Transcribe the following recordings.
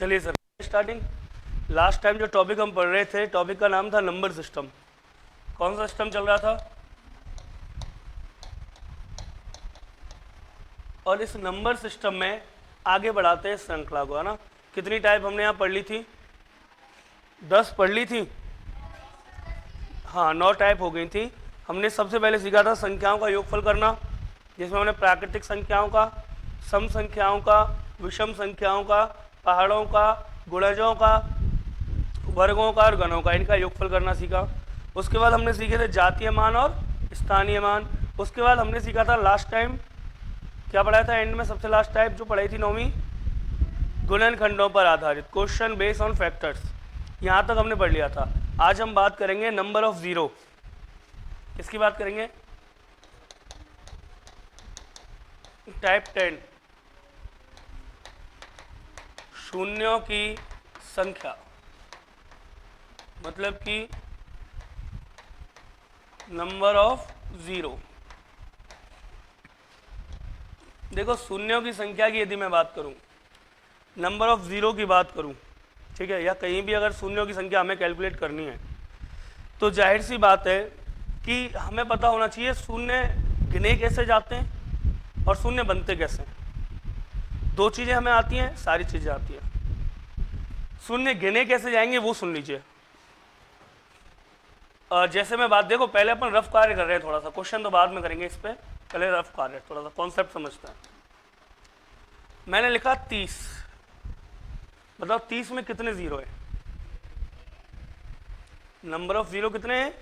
चलिए sir starting. Last time जो topic हम पढ़ रहे थे, टॉपिक का नाम था नंबर सिस्टम। कौन सा सिस्टम चल रहा था? और इस नंबर सिस्टम में आगे बढ़ाते हैं श्रृंखला को, है ना। कितनी टाइप हमने यहाँ पढ़ ली थी? 10 पढ़ ली थी। हाँ, 9 टाइप हो गई थी। हमने सबसे पहले सीखा था संख्याओं का योगफल करना, जिसमें हमने प्राकृतिक संख्याओं का, सम संख्याओं का, विषम संख्याओं का, पहाड़ों का, गुणजों का, वर्गों का और गणों का, इनका योगफल करना सीखा। उसके बाद हमने सीखे थे जातीय मान और स्थानीय मान। उसके बाद हमने सीखा था लास्ट टाइम क्या पढ़ाया था एंड में, सबसे लास्ट टाइप जो पढ़ाई थी 9वीं, गुणनखंडों पर आधारित, क्वेश्चन बेस्ड ऑन फैक्टर्स। यहाँ तक हमने पढ़ लिया था। आज हम बात करेंगे नंबर ऑफ जीरो। किसकी बात करेंगे? टाइप 10, शून्यों की संख्या, मतलब कि नंबर ऑफ जीरो। देखो, शून्यों की संख्या की यदि मैं बात करूं, नंबर ऑफ जीरो की बात करूं, ठीक है, या कहीं भी अगर शून्यों की संख्या हमें कैलकुलेट करनी है, तो जाहिर सी बात है कि हमें पता होना चाहिए शून्य गिने कैसे जाते हैं और शून्य बनते कैसे हैं। 2 चीज़ें हमें आती हैं, सारी चीज़ें आती हैं। शून्य गिने कैसे जाएंगे वो सुन लीजिए। जैसे मैं बात, देखो पहले अपन रफ कार्य कर रहे हैं, थोड़ा सा क्वेश्चन तो बाद में करेंगे इस पे, पहले रफ कार्य, थोड़ा सा कॉन्सेप्ट समझते हैं। मैंने लिखा 30, बताओ 30 में कितने जीरो है? नंबर ऑफ जीरो कितने हैं?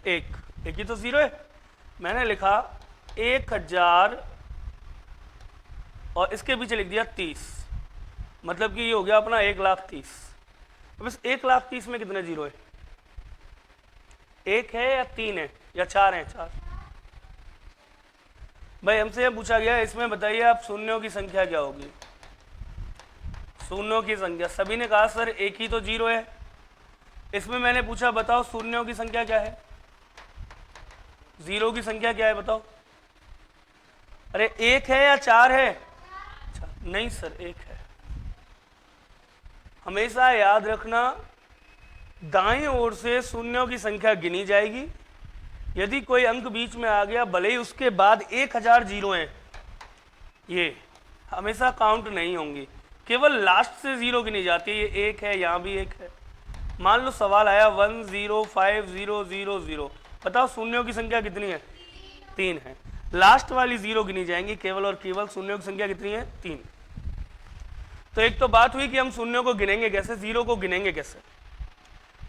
एक ही तो जीरो है। मैंने लिखा 1000 और इसके पीछे लिख दिया 30, मतलब कि ये हो गया अपना 1,30,000। अब इस 1,30,000 में कितने जीरो है? 1 है या 3 है या 4 है? 4। भाई हमसे यह पूछा गया, इसमें बताइए आप शून्यों की संख्या क्या होगी? शून्यों की संख्या, सभी ने कहा सर एक ही तो जीरो है। इसमें मैंने पूछा बताओ शून्यों की संख्या क्या है, जीरो की संख्या क्या है बताओ। अरे 1 है या 4 है? नहीं सर 1 है। हमेशा याद रखना, दाईं ओर से शून्यों की संख्या गिनी जाएगी। यदि कोई अंक बीच में आ गया, भले ही उसके बाद 1000 जीरो हैं, ये हमेशा काउंट नहीं होंगी, केवल लास्ट से जीरो गिनी जाती है। ये 1 है, यहाँ भी 1 है। मान लो सवाल आया 105000, बताओ शून्यों की संख्या कितनी है? 3 है। लास्ट वाली जीरो गिनी जाएंगी, केवल और केवल शून्यों की संख्या कितनी है? 3। तो एक तो बात हुई कि हम शून्यों को गिनेंगे कैसे, जीरो को गिनेंगे कैसे,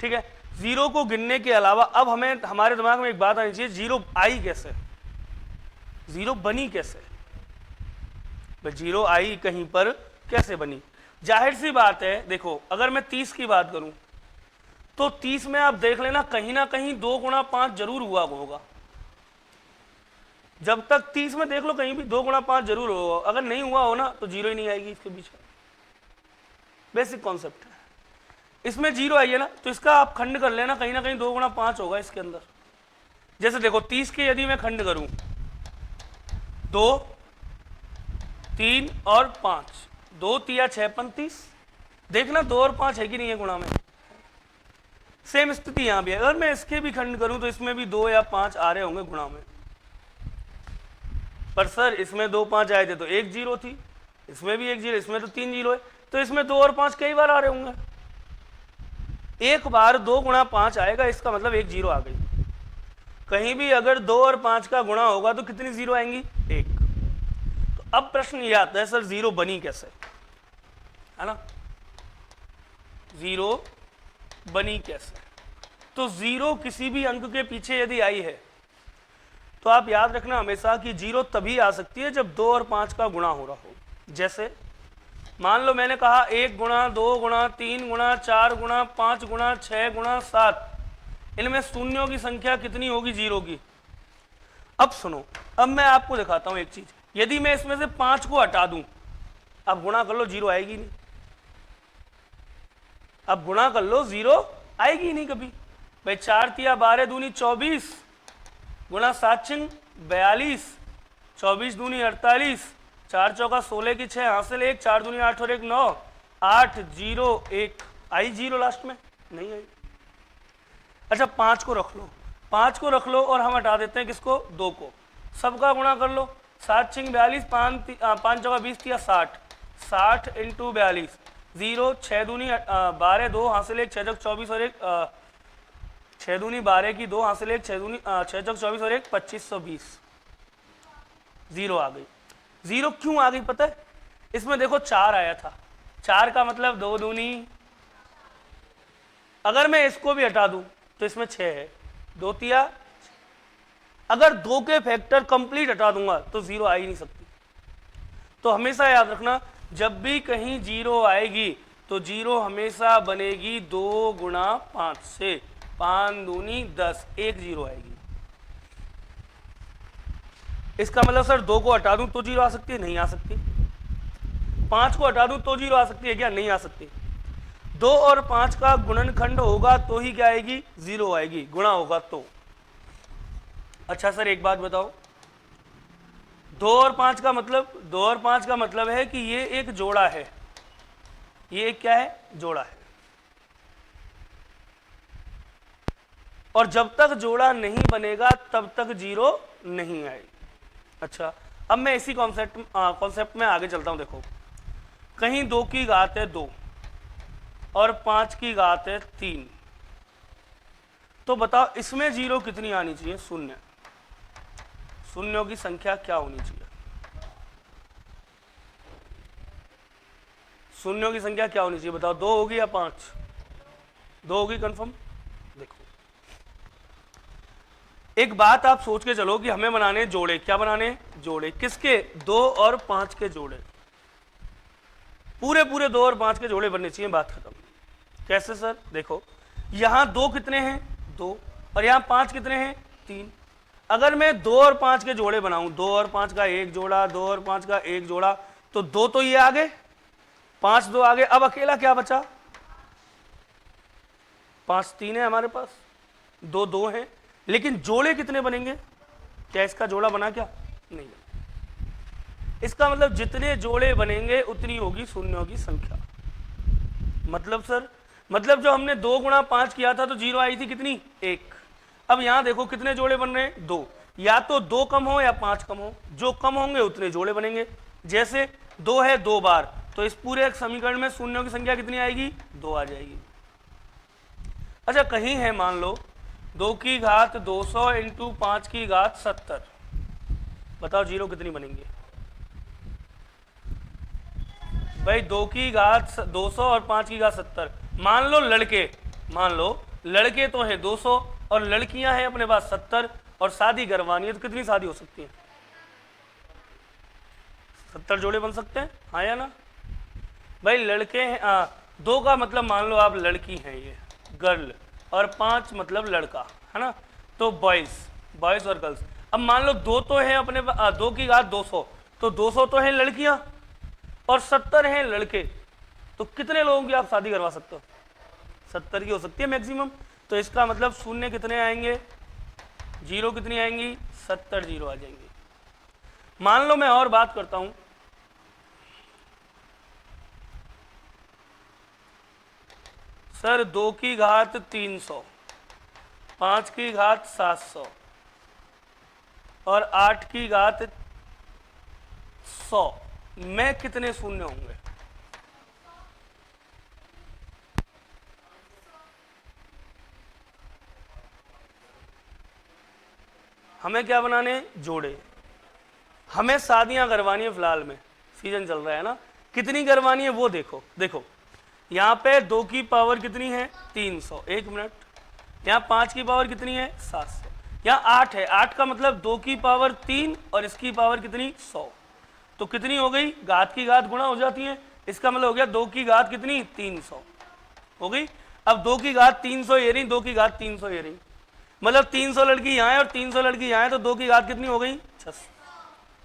ठीक है। जीरो को गिनने के अलावा अब हमें हमारे दिमाग में एक बात आनी चाहिए, जीरो आई कैसे, जीरो बनी कैसे? भाई जीरो आई कहीं पर कैसे बनी? जाहिर सी बात है, देखो अगर मैं 30 की बात करूं तो 30 में आप देख लेना कहीं ना कहीं 2 गुणा 5 जरूर हुआ होगा। जब तक 30 में देख लो कहीं भी 2 गुणा 5 जरूर होगा। अगर नहीं हुआ हो ना तो जीरो ही नहीं आएगी इसके बीच में। बेसिक कॉन्सेप्ट है। इसमें जीरो आई है ना, तो इसका आप खंड कर लेना, कहीं ना कहीं 2 गुणा 5 होगा इसके अंदर। जैसे देखो 30 के यदि मैं खंड करूं, 2, 3 और 5, 2 तिया 6 35, देखना 2 और 5 है कि नहीं है गुणा में। सेम स्थिति यहां भी है। अगर मैं इसके भी खंड करूं तो इसमें भी 2 या 5 आ रहे होंगे गुणा में। पर सर इसमें 2 5 आए थे तो 1 जीरो थी, इसमें भी 1 जीरो, इसमें तो 3 जीरो है, तो इसमें 2 और 5 कई बार आ रहे होंगे। एक बार 2 गुणा 5 आएगा, इसका मतलब 1 जीरो आ गई। कहीं भी अगर 2 और 5 का गुणा होगा तो कितनी जीरो आएंगी? 1। तो अब प्रश्न ये आता है सर जीरो बनी कैसे, है ना, जीरो बनी कैसे? तो जीरो किसी भी अंक के पीछे यदि आई है तो आप याद रखना हमेशा कि जीरो तभी आ सकती है जब 2 और 5 का गुणा हो रहा हो। जैसे मान लो मैंने कहा 1 गुणा 2 गुणा 3 गुणा 4 गुणा 5 गुणा 6 गुणा 7, इनमें शून्यों की संख्या कितनी होगी जीरो की? अब सुनो, अब मैं आपको दिखाता हूं एक चीज। यदि मैं इसमें से 5 को हटा दूं, अब गुणा कर लो, जीरो आएगी नहीं। अब गुणा कर लो, जीरो आएगी नहीं कभी। भाई 4 तिया 12 दूनी 24 गुणा 7 छिंग 42, 24 दूनी 48, 4 चौका 16 की 6 हासिल 1, 4 दूनी 8 और 1 9, 8 0 1 आई 0 लास्ट में? नहीं आई। अच्छा 5 को रख लो, 5 को रख लो और हम हटा देते हैं किसको? 2 को। सबका गुणा कर लो, 7 6 42, 5 जगह 20 या 60, 60 इंटू 42, 0 6 दूनी 12, 2 हासिल 1, 6 जग 24 और 1 6 दूनी 12 की 2 हासिल 1, 6 दूनी 6 जग 24 और 1 2520, 0 आ गई। 0 क्यों आ गई पता है? इसमें देखो 4 आया था, 4 का मतलब 2 दूनी, अगर मैं इसको भी हटा दूं तो इसमें 6 है, 2 तिया, अगर 2 के फैक्टर कंप्लीट हटा दूंगा तो 0 आ ही नहीं सकती। तो हमेशा याद रखना, जब भी कहीं 0 आएगी तो 0 हमेशा बनेगी 2 गुणा 5 से, 5 दूनी 10, 1 0 आएगी। इसका मतलब सर 2 को हटा दूं तो 0 आ सकती है? नहीं आ सकती। 5 को हटा दूं तो 0 आ सकती है क्या? नहीं आ सकती। 2 और 5 का गुणनखंड होगा तो ही क्या आएगी? 0 आएगी, गुणा होगा तो। अच्छा सर एक बात बताओ, 2 और 5 का मतलब, 2 और 5 का मतलब है कि ये एक जोड़ा है, ये एक क्या है? जोड़ा है। और जब तक जोड़ा नहीं बनेगा तब तक 0 नहीं आएगी। अच्छा अब मैं इसी कॉन्सेप्ट में आगे चलता हूं। देखो कहीं 2 की घात है 2 और 5 की घात है 3, तो बताओ इसमें 0 कितनी आनी चाहिए? शून्य। शून्यों की संख्या क्या होनी चाहिए? शून्यों की संख्या क्या होनी चाहिए बताओ? 2 होगी या 5? 2 होगी कंफर्म। देखो एक बात आप सोच के चलो कि हमें बनाने जोड़े, क्या बनाने? जोड़े। किसके? 2 और 5 के जोड़े, पूरे 2 और 5 के जोड़े बनने चाहिए, बात खत्म। कैसे सर? देखो यहां 2 कितने हैं? 2, और यहां 5 कितने हैं? 3। अगर मैं 2 और 5 के जोड़े बनाऊं, 2 और 5 का एक जोड़ा, 2 और 5 का एक जोड़ा, तो 2 तो ये आगे, 5 2 आगे, अब अकेला क्या बचा? 5 3 है हमारे पास, 2 2 है, लेकिन जोड़े कितने बनेंगे? क्या इसका जोड़ा बना? क्या नहीं। इसका मतलब जितने जोड़े बनेंगे उतनी होगी शून्यों की संख्या। मतलब सर, मतलब जो हमने 2 गुणा 5 किया था तो 0 आई थी कितनी? 1। अब यहां देखो कितने जोड़े बन रहे हैं? 2। या तो 2 कम हो या 5 कम हो, जो कम होंगे उतने जोड़े बनेंगे। जैसे 2 है 2 बार, तो इस पूरे समीकरण में शून्यों की संख्या कितनी आएगी? 2 आ जाएगी। अच्छा कहीं है मान लो 2 की घात 200 इंटू 5 की घात 70, बताओ 0 कितनी बनेंगे? भाई 2 की घात 200 और 5 की घात 70, मान लो लड़के, मान लो लड़के तो है 200 और लड़कियां हैं अपने पास 70, और शादी करवानी है तो कितनी शादी हो सकती है? 70 जोड़े बन सकते हैं, हाँ या ना? भाई लड़के हैं, 2 का मतलब मान लो आप लड़की हैं, ये गर्ल, और 5 मतलब लड़का है ना, तो बॉयज और गर्ल्स। अब मान लो 2 तो है अपने 2 की घात 200, तो 200 तो है लड़कियां और 70 हैं लड़के, तो कितने लोगों की आप शादी करवा सकते हो? 70 की हो सकती है मैक्सिमम। तो इसका मतलब शून्य कितने आएंगे? 0 कितनी आएंगी? 70 0 आ जाएंगी। मान लो मैं और बात करता हूं, सर 2 की घात 300, 5 की घात 700 और 8 की घात 100 में कितने शून्य होंगे? हमें क्या बनाने? जोड़े। हमें शादियां करवानी है, फिलहाल में सीजन चल रहा है ना, कितनी करवानी है वो देखो। देखो यहाँ पे 2 की पावर कितनी है? 300, 1 मिनट। यहाँ 5 की पावर कितनी है? 700। यहाँ 8 है, 8 का मतलब 2 की पावर 3 और इसकी पावर कितनी? 100। तो कितनी हो गई? घात की घात गुणा हो जाती है, इसका मतलब हो गया 2 की घात कितनी? 300 हो गई। अब 2 की घात 300 ये रही, 2 की घात 300 ये रही, मतलब 300 लड़की यहाँ है और 300 लड़की यहाँ है, तो 2 की घात कितनी हो गई?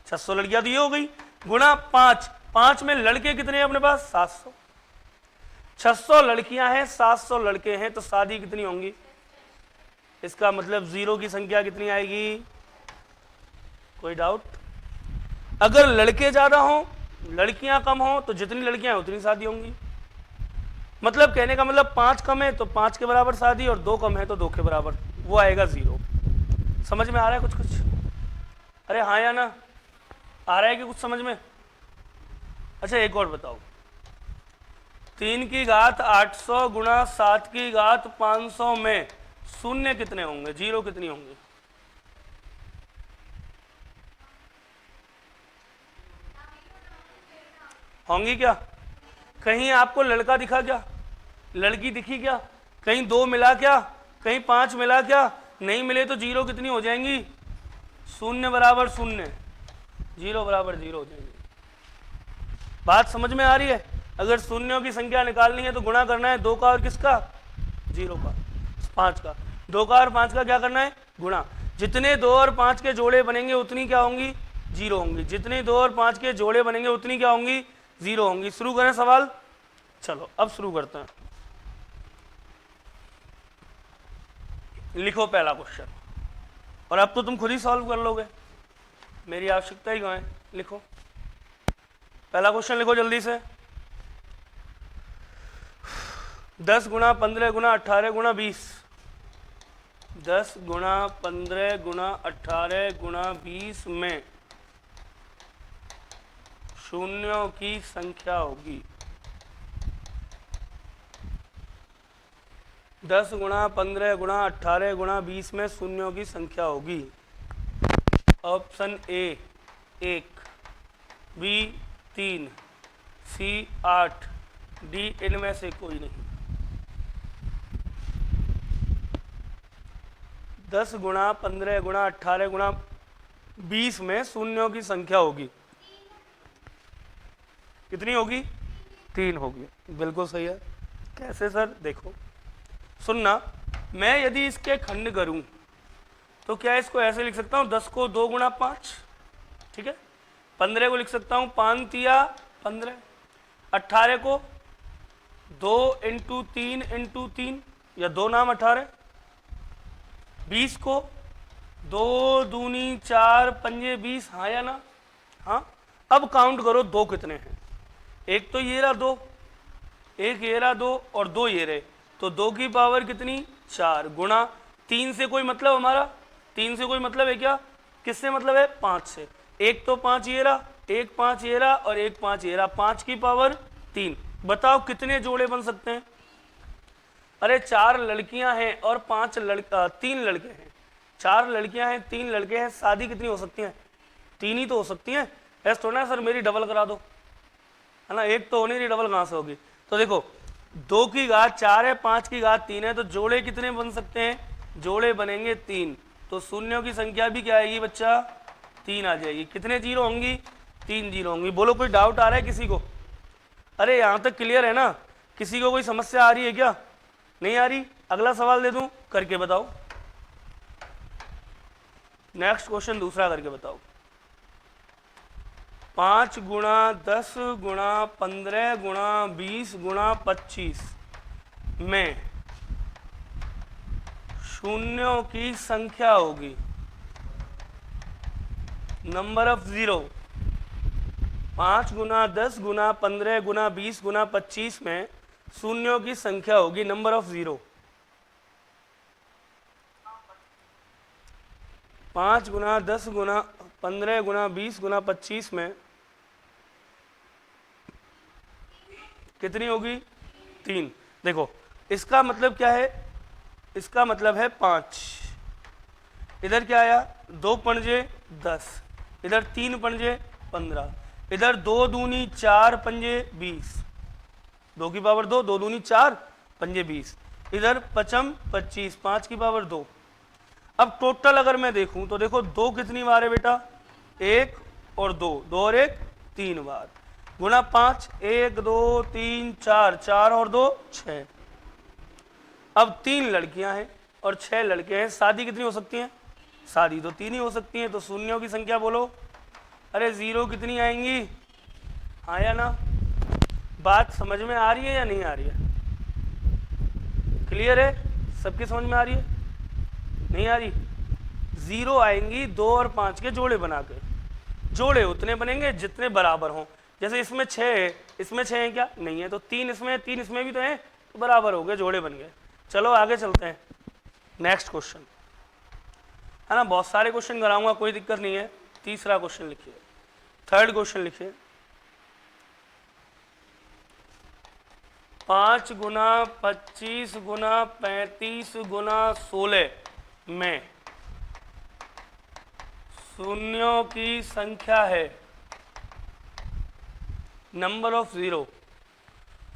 600 लड़कियां तो ये हो गई, गुणा 5, 5 में लड़के कितने हैं अपने पास? 700। 600 लड़कियां हैं, 700 लड़के हैं, तो शादी कितनी होंगी? इसका मतलब 0 की संख्या कितनी आएगी? कोई डाउट? अगर लड़के ज्यादा हो, लड़कियां कम हो, तो जितनी लड़कियां हैं उतनी शादी होंगी। मतलब कहने का मतलब 5 कम है तो 5 के बराबर शादी, और 2 कम है तो 2 के बराबर, वो आएगा 0। समझ में आ रहा है कुछ कुछ? अरे हाँ या ना, आ रहा है कि कुछ समझ में? अच्छा एक और बताओ, 3 की घात 800 गुणा 7 की घात 500 में शून्य कितने होंगे, 0 कितनी होंगी? होंगी क्या? कहीं आपको लड़का दिखा क्या, लड़की दिखी क्या, कहीं 2 मिला क्या, कहीं 5 मिला क्या? नहीं मिले तो 0 कितनी हो जाएंगी? शून्य बराबर शून्य, 0 बराबर 0 हो जाएंगी। बात समझ में आ रही है? अगर शून्यों की संख्या निकालनी है तो गुणा करना है 2 का और किसका? 0 का, 5 का। 2 का और 5 का क्या करना है? गुणा। जितने 2 और 5 के जोड़े बनेंगे उतनी क्या होंगी? 0 होंगी। जितने 2 और 5 के जोड़े बनेंगे उतनी क्या होंगी? 0 होंगी। शुरू करें सवाल? चलो अब शुरू करते हैं। लिखो पहला क्वेश्चन, और अब तो तुम खुद ही सॉल्व कर लोगे, मेरी आवश्यकता ही कहाँ है। लिखो पहला क्वेश्चन, लिखो जल्दी से। 10 गुणा 15 गुणा 18 गुणा 20, 10 गुणा 15 गुणा 18 गुणा 20 में शून्यों की संख्या होगी। 10 गुणा 15 गुणा 18 गुणा 20 में शून्यों की संख्या होगी। Option A 1, B 3, C 8, D इनमें से कोई नहीं। 10 गुणा 15 गुणा 18 गुणा 20 में शून्यों की संख्या होगी। कितनी होगी? 3 होगी। बिल्कुल सही है। कैसे सर? देखो सुनना, मैं यदि इसके खंड करूं तो क्या इसको ऐसे लिख सकता हूं, 10 को 2 गुणा 5, ठीक है। 15 को लिख सकता हूं 5 तिया 15, 18 को 2 इंटू 3 इंटू 3 या 2 नाम 18, 20 को 2 दूनी 4 पंजे 20, हाँ या ना? हाँ। अब काउंट करो 2 कितने हैं। एक तो ये रहा 2, एक ये रहा 2 और 2 ये रहे, तो 2 की पावर कितनी? 4 गुणा 3 से कोई मतलब हमारा? 3 से कोई मतलब है क्या? किससे मतलब है? 5 से। एक तो 5 ये रहा, एक 5 ये रहा और एक 5 ये रहा, 5 की पावर 3। बताओ कितने जोड़े बन सकते हैं? अरे 4 लड़कियां हैं और 3 लड़के हैं। 4 लड़कियां हैं 3 लड़के हैं, शादी कितनी हो सकती है? 3 ही तो हो सकती हैं। ऐसा थोड़ा ना सर मेरी डबल करा दो, है ना, एक तो होनी थी, डबल कहाँ से होगी? तो देखो 2 की घात 4 है, 5 की घात 3 है, तो जोड़े कितने बन सकते हैं? जोड़े बनेंगे 3। तो शून्यों की संख्या भी क्या आएगी बच्चा? 3 आ जाएगी। कितने 0 होंगी? 3 0 होंगी। बोलो कोई डाउट आ रहा है किसी को? अरे यहाँ तक क्लियर है ना? किसी को कोई समस्या आ रही है क्या? नहीं आ रही? अगला सवाल दे दूं, करके बताओ। नेक्स्ट क्वेश्चन दूसरा करके बताओ। 5 गुणा 10 गुणा 15 गुणा 20 गुणा 25 में शून्यों की संख्या होगी। Number of 0। 5 गुणा 10 गुणा 15 गुणा 20 गुणा 25 में शून्यों की संख्या होगी। Number of 0। 5 गुणा 10 गुणा 15 गुणा 20 गुणा 25 में कितनी होगी? 3। देखो इसका मतलब क्या है? इसका मतलब है 5। इधर क्या आया? 2 पंजे 10, इधर 3 पंजे 15, इधर 2 दूनी 4 पंजे 20, 2 की पावर 2, 2 दूनी 4 पंजे 20, इधर 5 25, 5 की पावर 2। अब टोटल अगर मैं देखूं तो देखो 2 कितनी बार है बेटा? 1 और 2, 2 और 1 3 बार, गुणा 5, 1 2 3 4, 4 और 2 6। अब 3 लड़कियां हैं और 6 लड़के हैं, शादी कितनी हो सकती हैं? शादी तो 3 ही हो सकती हैं। तो शून्यों की संख्या बोलो। अरे 0 कितनी आएंगी? हाँ या ना? बात समझ में आ रही है या नहीं आ रही है? क्लियर है? सबके समझ में आ रही है? नहीं आ रही? 0 आएंगी 2 और 5 के जोड़े बना के। जोड़े उतने बनेंगे जितने बराबर हों। जैसे इसमें 6 है, इसमें 6 है क्या? नहीं है। तो 3 इसमें, 3 इसमें भी तो है, तो बराबर हो गए, जोड़े बन गए। चलो आगे चलते हैं, नेक्स्ट क्वेश्चन है ना, बहुत सारे क्वेश्चन कराऊंगा, कोई दिक्कत नहीं है। तीसरा क्वेश्चन लिखिए, थर्ड क्वेश्चन लिखिए। 5 गुना 25 गुना 35 गुना 16 में शून्यों की संख्या है, number of zero,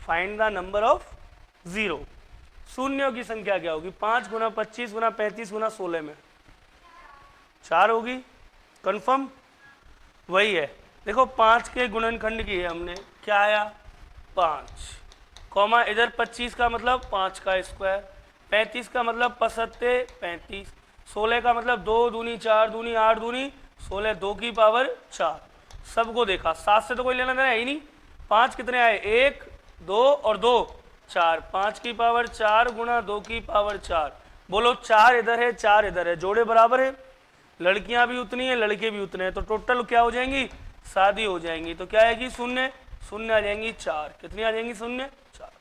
find the number of zero. शून्यों की संख्या क्या होगी? 5 गुना 25 गुना 35 गुना 16 में 4 होगी, कंफर्म? वही है, देखो 5 के गुणनखंड की है हमने, क्या आया 5, कॉमा इधर 25 का मतलब 5 का स्क्वायर, 35 का मतलब 75 35, 16 का मतलब 2 दूनी 4 दूनी 8 दूनी 16, 2 की पावर 4। सबको देखा, 7 से तो कोई लेना देना है ही नहीं। 5 कितने आए? 1 2 और 2 4, 5 की पावर 4 गुना 2 की पावर 4। बोलो 4 इधर है 4 इधर है, जोड़े बराबर है, लड़कियां भी उतनी है लड़के भी उतने हैं, तो टोटल क्या हो जाएंगी? शादी हो जाएंगी। तो क्या आएगी? शून्य, शून्य आ जाएंगी 4, कितनी आ जाएंगी? शून्य 4,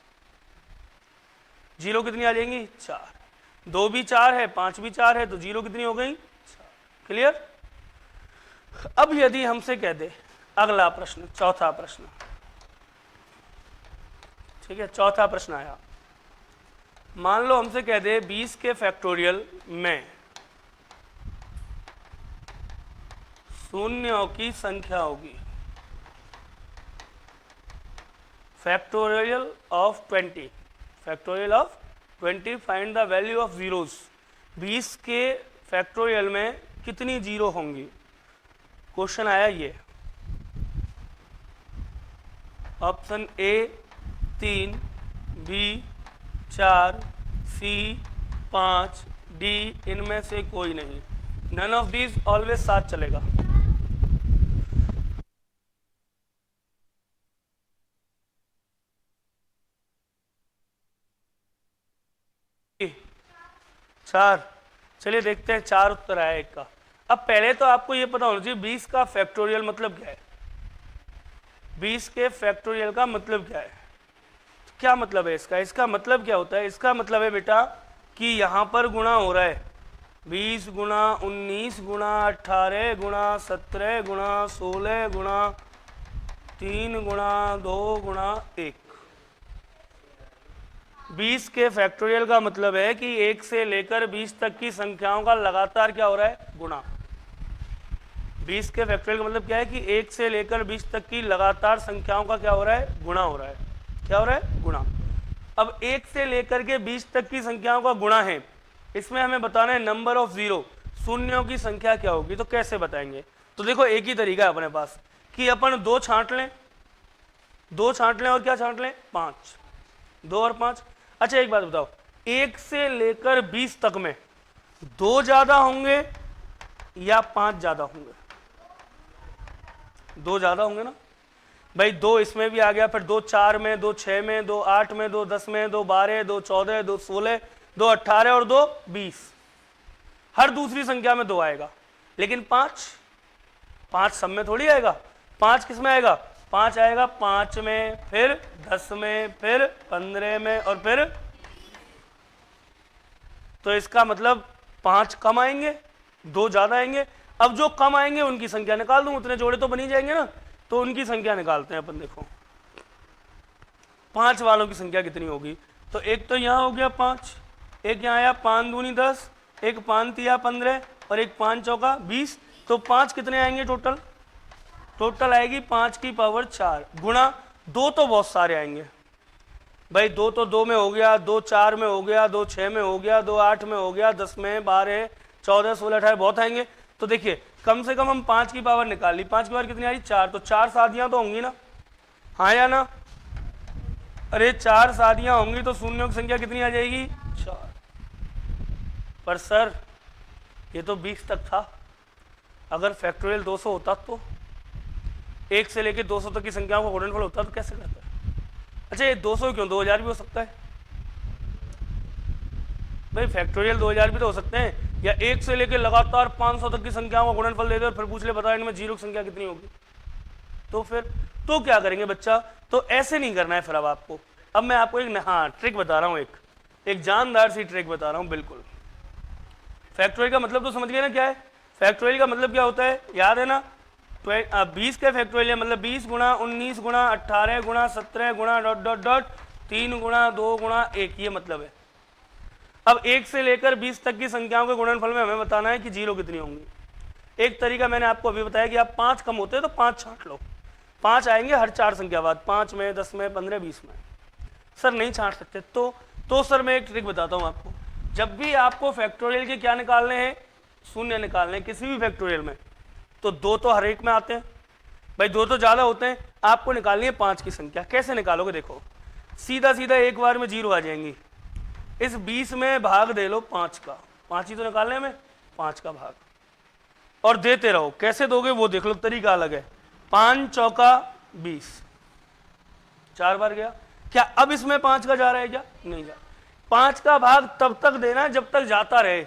जीरो कितनी आ जाएंगी? 4, 2 भी 4 है 5 भी 4 है, तो जीरो कितनी हो गई? 4। क्लियर? अब यदि हमसे कह दे, अगला प्रश्न, चौथा प्रश्न, ठीक है, चौथा प्रश्न आया, मान लो हमसे कह दे 20 के फैक्टोरियल में शून्यों की संख्या होगी, factorial of 20, factorial of 20, find the value of zeros. 20 के फैक्टोरियल में कितनी जीरो होंगी? क्वेश्चन आया ये, option A 3, B 4, C 5, D इनमें से कोई नहीं, नन ऑफ दीज ऑलवेज साथ चलेगा। चार, चलिए देखते हैं, 4 उत्तर आया एक का। अब पहले तो आपको ये पता होना चाहिए 20 का फैक्टोरियल मतलब क्या है, 20 के फैक्टोरियल का मतलब क्या है। तो क्या मतलब है इसका? इसका मतलब क्या होता है? इसका मतलब है बेटा कि यहाँ पर गुणा हो रहा है, 20 गुणा 19 गुणा 18 गुणा 17 गुणा 16 गुणा 3 गुणा 2 गुणा 1। 20 के फैक्टोरियल का मतलब है कि 1 से लेकर 20 तक की संख्याओं का लगातार क्या हो रहा है? गुणा। 20 के फैक्टोरियल का मतलब क्या है कि 1 से लेकर 20 तक की लगातार संख्याओं का क्या हो रहा है? गुणा हो रहा है। क्या हो रहा है? गुणा। अब 1 से लेकर के 20 तक की संख्याओं का गुणा है, इसमें हमें बताना है नंबर ऑफ जीरो, शून्यों की संख्या क्या होगी। तो कैसे बताएंगे? तो देखो एक ही तरीका है अपने पास कि अपन 2 छांट लें, 2 छांट लें और क्या छांट लें? 5, 2 और 5। अच्छा एक बात बताओ, 1 से लेकर 20 तक में 2 ज्यादा होंगे या 5 ज्यादा होंगे? 2 ज्यादा होंगे ना भाई। 2 इसमें भी आ गया, फिर 2 4 में, 2 6 में, 2 8 में, 2 10 में, 2 12, 2 14, 2 16, 2 18 और 2 20। हर दूसरी संख्या में 2 आएगा, लेकिन 5 सब में थोड़ी आएगा। 5 किस में आएगा? 5 आएगा 5 में, फिर 10 में, फिर 15 में और फिर, तो इसका मतलब 5 कम आएंगे, 2 ज्यादा आएंगे। अब जो कम आएंगे उनकी संख्या निकाल दूं, उतने जोड़े तो बन ही जाएंगे ना। तो उनकी संख्या निकालते हैं अपन। देखो 5 वालों की संख्या कितनी होगी? तो एक तो यहां हो गया 5, एक यहां आया 5 दूनी 10, एक 5 तिया 15 और एक 5 चौका 20। तो 5 कितने आएंगे टोटल? टोटल आएगी 5 की पावर 4 गुणा 2, तो बहुत सारे आएंगे भाई। 2 तो 2 में हो गया, 2 4 में हो गया, 2 6 में हो गया, 2 8 में हो गया, 10 में, 12 14 16 18 बहुत आएंगे। तो देखिए कम से कम हम 5 की पावर निकाल ली। 5 की पावर कितनी आ रही? 4। तो 4 शादियां तो होंगी ना, हाँ या ना? अरे 4 शादियां होंगी तो शून्यों की संख्या कितनी आ जाएगी? 4। पर सर ये तो 20 तक था, अगर फैक्टोरियल 200 होता तो 1 से लेकर 200 तक की संख्याओं का गुणनफल होता तो कैसे करता है? अच्छा ये 200 क्यों, 2000 भी हो सकता है भाई। फैक्टोरियल 2000 भी तो हो सकते हैं। या 1 से लेकर लगातार 500 तक की संख्याओं का गुणनफल दे दे और फिर पूछ ले बता इनमें जीरो की संख्या कितनी होगी। तो फिर तो क्या करेंगे बच्चा? तो ऐसे नहीं करना है फिर। अब आपको अब मैं आपको एक हाँ ट्रिक बता रहा हूँ, एक जानदार सी ट्रिक बता रहा हूँ। बिल्कुल फैक्टोरियल का मतलब तो समझ गए ना क्या है? फैक्टोरियल का मतलब क्या होता है, याद है ना? 20 का फैक्टोरियल मतलब 20 गुणा 19 गुणा 18 गुणा 17 गुणा डॉट डॉट डॉट 3 गुणा 2 गुणा 1, ये मतलब है। अब 1 से लेकर 20 तक की संख्याओं के गुणनफल में हमें बताना है कि जीरो कितनी होंगी। एक तरीका मैंने आपको अभी बताया कि आप 5 कम होते हैं तो 5 छांट लो, 5 आएंगे हर 4 संख्या बाद, 5 में 10 में 15 20 में। सर नहीं छांट सकते तो सर मैं एक ट्रिक बताता हूँ आपको। जब भी आपको फैक्टोरियल के क्या निकालने हैं, शून्य निकालने हैं किसी भी फैक्टोरियल में, तो 2 तो हर एक में आते हैं भाई, 2 तो ज़्यादा होते हैं। आपको निकालनी है 5 की संख्या। कैसे निकालोगे? देखो सीधा सीधा एक बार में जीरो आ जाएंगी। इस 20 में भाग दे लो 5 का, 5 ही तो निकालने हमें, 5 का भाग, और देते रहो। कैसे दोगे वो देख लो, तरीका अलग है। 5 चौका 20, 4 बार गया। क्या अब इसमें 5 का जा रहा है? क्या नहीं जा। 5 का भाग तब तक देना जब तक जाता रहे।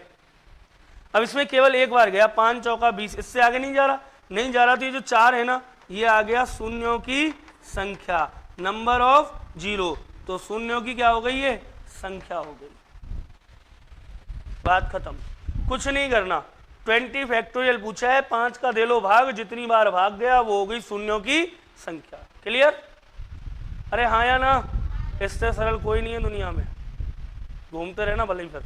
अब इसमें केवल एक बार गया, 5 चौका 20, इससे आगे नहीं जा रहा, नहीं जा रहा। तो ये जो 4 है ना, ये आ गया शून्यों की संख्या, नंबर ऑफ जीरो। तो शून्यों की क्या हो गई? ये संख्या हो गई। बात खत्म, कुछ नहीं करना। 20 फैक्टोरियल पूछा है, 5 का दे लो भाग, जितनी बार भाग गया वो हो गई शून्यों की संख्या। क्लियर? अरे हाँ या ना? इससे सरल कोई नहीं है दुनिया में, घूमते रहना भले ही। फिर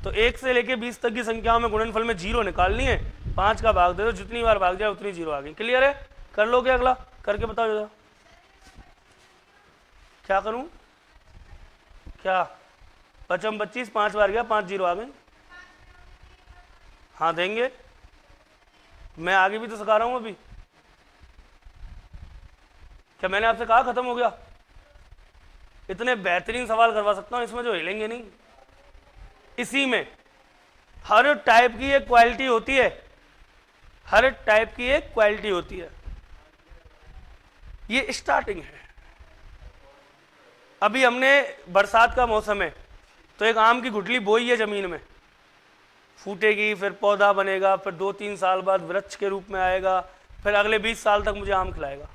तो 1 से लेके 20 तक की संख्याओं में गुणनफल में जीरो निकालनी है, 5 का भाग दे दो, जितनी बार भाग जाए उतनी जीरो आ गई। क्लियर है? कर लो क्या? अगला करके बताओ जरा। क्या करूं? क्या 55 25, 5 बार गया, 5 जीरो आ गई। हाँ देंगे, मैं आगे भी तो सिखा रहा हूं अभी। क्या मैंने आपसे कहा खत्म हो गया? इतने बेहतरीन सवाल करवा सकता हूं इसमें जो हिलेंगे नहीं। इसी में हर टाइप की एक क्वालिटी होती है, हर टाइप की एक क्वालिटी होती है। ये स्टार्टिंग है। अभी हमने, बरसात का मौसम है तो एक आम की गुठली बोई है जमीन में, फूटेगी, फिर पौधा बनेगा, फिर 2-3 साल बाद वृक्ष के रूप में आएगा, फिर अगले 20 साल तक मुझे आम खिलाएगा।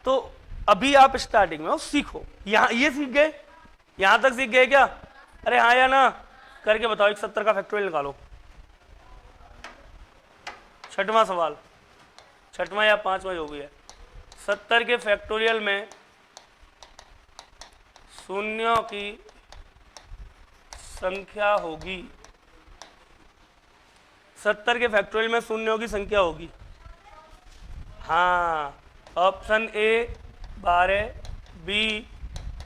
तो अभी आप स्टार्टिंग में हो, सीखो। यहां ये सीख गए, यहां तक सीख गए क्या? अरे हाँ या ना? करके बताओ। 170 का फैक्टोरियल निकालो। छठवां सवाल, छठवां या 5वां जो भी है। 70 के फैक्टोरियल में शून्यों की संख्या होगी। 70 के फैक्टोरियल में शून्यों की संख्या होगी। हाँ, option A 12, B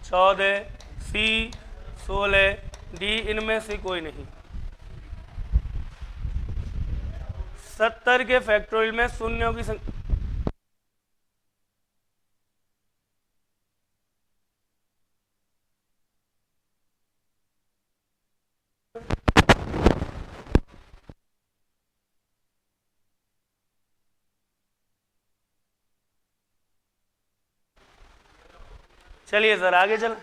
14, C 16, D इनमें से कोई नहीं। 70 के फैक्टोरियल में शून्यों की संख्या, चलिए सर आगे चल।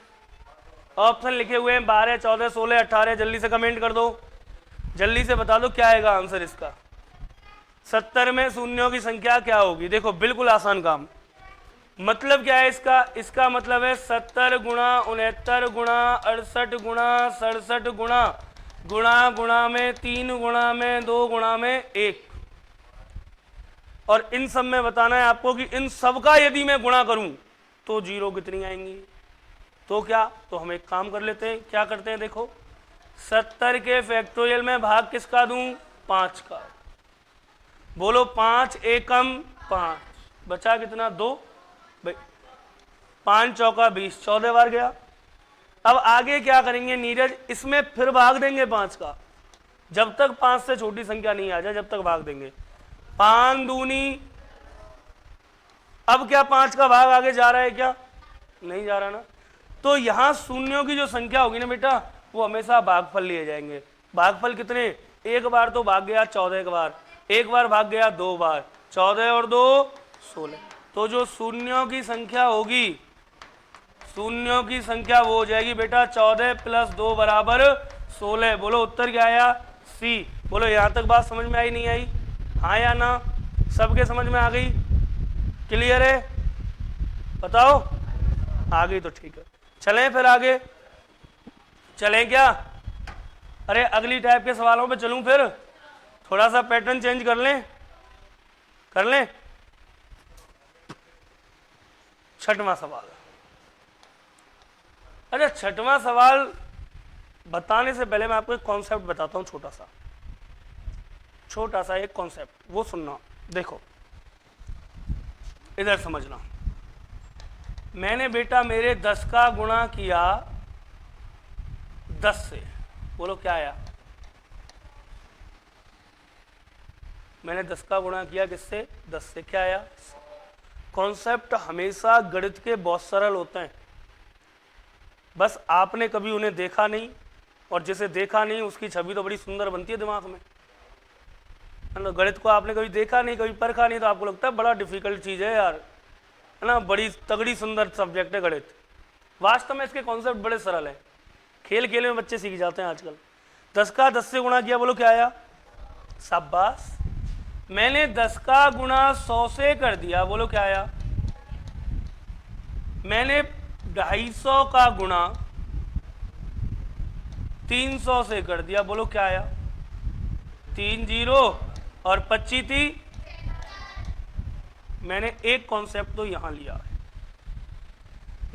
ऑप्शन लिखे हुए हैं 12, 14, 16, 18, जल्दी से कमेंट कर दो, जल्दी से बता दो क्या आएगा आंसर इसका। 70 में शून्यों की संख्या क्या होगी? देखो बिल्कुल आसान काम। मतलब क्या है इसका? इसका मतलब है 70 गुणा 69 गुणा 68 गुणा 67 गुणा गुणा गुणा में 3 गुणा में 2 गुणा में 1। और इन सब में बताना है आपको कि इन सब का यदि मैं गुणा करूं तो जीरो कितनी आएंगी। तो क्या, तो हम एक काम कर लेते हैं। क्या करते हैं? देखो 70 के फैक्टोरियल में भाग किसका दूं? 5 का। बोलो 5 एकम 5, बचा कितना? 2 भाई। 5 चौका 20, 14 बार गया। अब आगे क्या करेंगे नीरज? इसमें फिर भाग देंगे 5 का, जब तक 5 से छोटी संख्या नहीं आ जाए जब तक भाग देंगे। 5 दूनी, अब क्या 5 का भाग आगे जा रहा है? क्या नहीं जा रहा ना? तो यहां शून्यों की जो संख्या होगी ना बेटा, वो हमेशा भागफल लिए जाएंगे। भागफल कितने? एक बार तो भाग गया 14 के बार, एक बार भाग गया 2 बार, 14 और 2 16। तो जो शून्यों की संख्या होगी, शून्यों की संख्या वो हो जाएगी बेटा 14 + 2 बराबर 16। बोलो उत्तर क्या आया? सी। बोलो यहां तक बात समझ में आई नहीं आई? हाँ या ना? सबके समझ में आ गई? क्लियर है? बताओ। आ गई तो ठीक है। चलें फिर आगे, चलें क्या? अरे अगली टाइप के सवालों पे चलूं फिर, थोड़ा सा पैटर्न चेंज कर लें, कर लें। छठवां सवाल। अच्छा, छठवां सवाल बताने से पहले मैं आपको एक कॉन्सेप्ट बताता हूं, छोटा सा एक कॉन्सेप्ट, वो सुनना। देखो इधर समझना। मैंने बेटा मेरे 10 का गुणा किया 10 से, बोलो क्या आया? मैंने 10 का गुणा किया किससे? 10 से, क्या आया? कॉन्सेप्ट हमेशा गणित के बहुत सरल होते हैं, बस आपने कभी उन्हें देखा नहीं, और जिसे देखा नहीं उसकी छवि तो बड़ी सुंदर बनती है दिमाग में, है ना। गणित को आपने कभी देखा नहीं, कभी परखा नहीं, तो आपको लगता है बड़ा डिफिकल्ट चीज़ है यार, है ना, बड़ी तगड़ी सुंदर सब्जेक्ट है गणित। वास्तव में इसके कॉन्सेप्ट बड़े सरल हैं, खेल खेल में बच्चे सीख जाते हैं आजकल। 10 का 10 से गुणा किया, बोलो क्या आया? शाबाश। मैंने 10 का गुणा 100 से कर दिया, बोलो क्या आया? मैंने 250 का गुणा 300 से कर दिया, बोलो क्या आया? 3 जीरो और 25 थी। मैंने एक कॉन्सेप्ट तो यहां लिया है,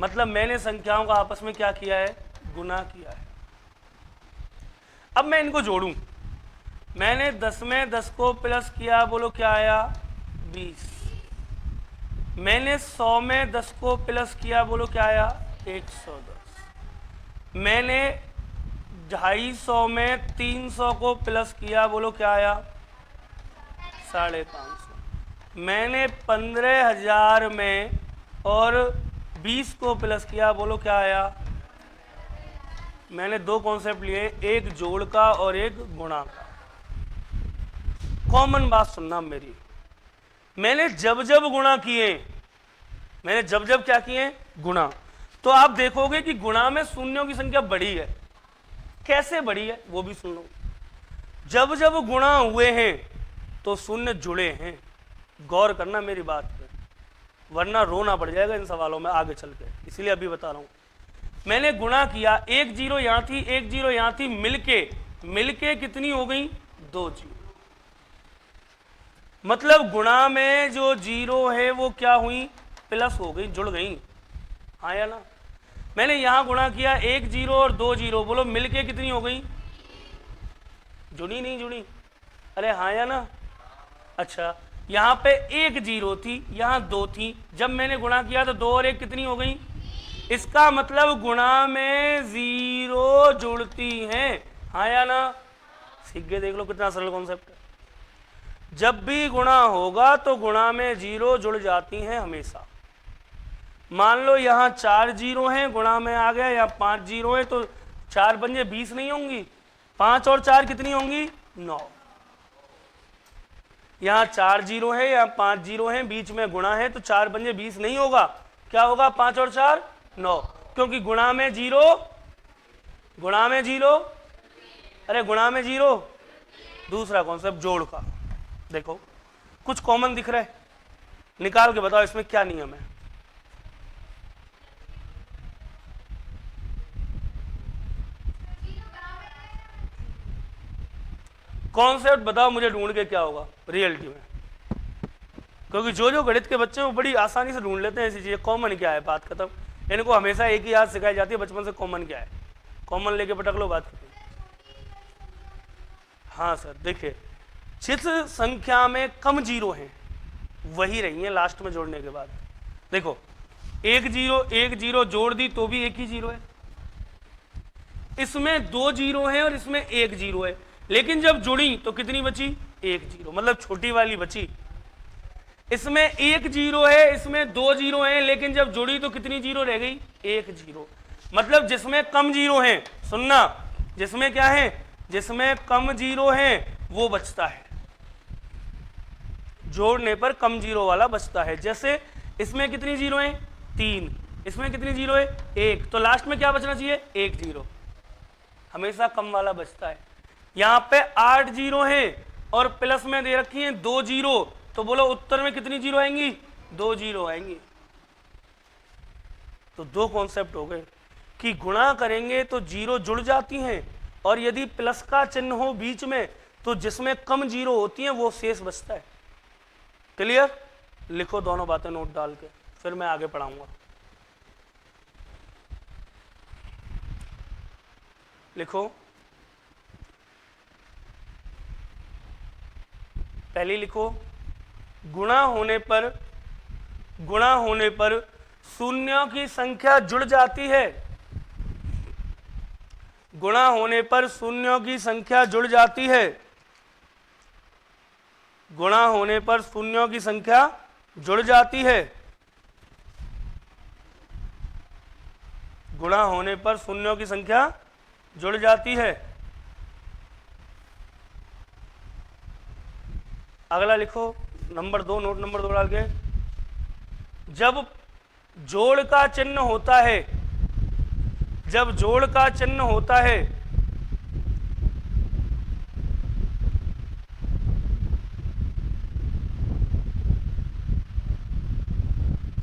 मतलब मैंने संख्याओं का आपस में क्या किया है? गुना किया है। अब मैं इनको जोड़ूं, मैंने 10 में 10 को प्लस किया, बोलो क्या आया? 20। मैंने 100 में 10 को प्लस किया, बोलो क्या आया? 110। मैंने 250 में 300 को प्लस किया, बोलो क्या आया? 550। मैंने 15,000 में और 20 को प्लस किया, बोलो क्या आया? मैंने दो कॉन्सेप्ट लिए, एक जोड़ का और एक गुणा का। कॉमन बात सुनना मेरी, मैंने जब जब गुणा किए, मैंने जब जब क्या किए? गुणा, तो आप देखोगे कि गुणा में शून्यों की संख्या बढ़ी है। कैसे बढ़ी है वो भी सुन लो। जब जब गुणा हुए हैं तो शून्य जुड़े हैं, गौर करना मेरी बात पे, वरना रोना पड़ जाएगा इन सवालों में आगे चल के, इसलिए अभी बता रहा हूं। मैंने गुणा किया, 1 जीरो यहां थी, 1 जीरो यहां थी, मिलके कितनी हो गई? 2 जीरो। मतलब गुणा में जो जीरो है वो क्या हुई? प्लस हो गई, जुड़ गई, हाँ या ना। मैंने यहां गुणा किया 1 जीरो और 2 जीरो, बोलो मिलके कितनी हो गई? जुड़ी नहीं जुड़ी? अरे हाँ या ना। अच्छा, यहां पे 1 जीरो थी, यहां 2 थी, जब मैंने गुणा किया तो 2 और 1 कितनी हो गई? इसका मतलब गुणा में जीरो जुड़ती हैं, हाँ या ना। सीख गए, देख लो कितना सरल कॉन्सेप्ट है। जब भी गुणा होगा तो गुणा में जीरो जुड़ जाती हैं हमेशा। मान लो यहां 4 जीरो हैं, गुणा में आ गया, या 5 जीरो है, तो 4 पंजे 20 नहीं होंगी, 5 और 4 कितनी होंगी? 9। यहां 4 जीरो है, या 5 जीरो है, बीच में गुणा है, तो 4 पंजे 20 नहीं होगा, क्या होगा? 5 और 4 9, क्योंकि गुणा में जीरो, गुणा में जीरो, अरे गुणा में जीरो। दूसरा कॉन्सेप्ट जोड़ का, देखो कुछ कॉमन दिख रहा है, निकाल के बताओ इसमें क्या नियम है? कॉन्सेप्ट बताओ मुझे ढूंढ के क्या होगा रियलिटी में, क्योंकि जो गणित के बच्चे हैं वो बड़ी आसानी से ढूंढ लेते हैं ऐसी चीजें। कॉमन क्या है, बात खत्म। इनको हमेशा एक ही याद सिखाई जाती है बचपन से, कॉमन क्या है, कॉमन लेके पटक लो, बात खत्म। हाँ सर, देखिए जिस संख्या में कम जीरो हैं वही रही है लास्ट में जोड़ने के बाद। देखो 1 जीरो जोड़ दी तो भी एक ही जीरो है, इसमें 2 जीरो है और इसमें 1 जीरो है, लेकिन जब जुड़ी तो कितनी बची? 1 जीरो, मतलब छोटी वाली बची। इसमें 1 जीरो है, इसमें 2 जीरो है, लेकिन जब जुड़ी तो कितनी जीरो रह गई? 1 जीरो। मतलब जिसमें कम जीरो है, सुनना, जिसमें क्या है? जिसमें कम जीरो है वो बचता है, जोड़ने पर कम जीरो वाला बचता है। जैसे इसमें कितनी जीरो है? 3, इसमें कितनी जीरो है? 1, तो लास्ट में क्या बचना चाहिए? 1 जीरो, हमेशा कम वाला बचता है। यहां पे 8 जीरो है और प्लस में दे रखी है 2 जीरो, तो बोलो उत्तर में कितनी जीरो आएंगी? 2 जीरो आएंगी। तो दो कॉन्सेप्ट हो गए कि गुणा करेंगे तो जीरो जुड़ जाती हैं, और यदि प्लस का चिन्ह हो बीच में तो जिसमें कम जीरो होती हैं वो शेष बचता है। क्लियर? लिखो दोनों बातें नोट डाल के, फिर मैं आगे पढ़ाऊंगा। लिखो, पहली लिखो, गुणा होने पर शून्यों की संख्या जुड़ जाती है। गुणा होने पर शून्यों की संख्या जुड़ जाती है। गुणा होने पर शून्यों की संख्या जुड़ जाती है। गुणा होने पर शून्यों की संख्या जुड़ जाती है। अगला लिखो, नंबर 2, नोट नंबर 2 डाल के, जब जोड़ का चिन्ह होता है, जब जोड़ का चिन्ह होता है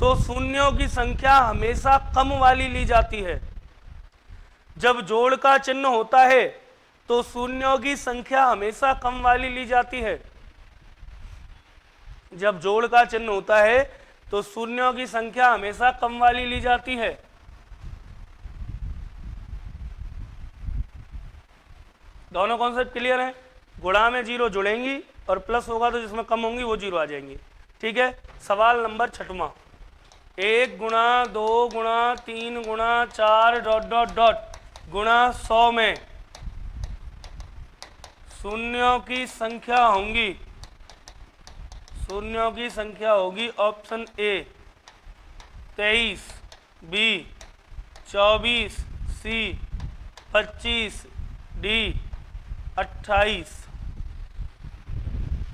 तो शून्यों की संख्या हमेशा कम वाली ली जाती है। जब जोड़ का चिन्ह होता है तो शून्यों की संख्या हमेशा कम वाली ली जाती है। जब जोड़ का चिन्ह होता है तो शून्यों की संख्या हमेशा कम वाली ली जाती है। दोनों कॉन्सेप्ट क्लियर हैं? गुणा में जीरो जुड़ेंगी और प्लस होगा तो जिसमें कम होंगी वो जीरो आ जाएंगी। ठीक है, सवाल नंबर 6वां, 1 गुणा 2 गुणा 3 गुणा 4 डॉट डॉट डॉट गुणा 100 में शून्यों की संख्या होंगी, शून्यों की संख्या होगी option A 23, B 24, C 25, D 28।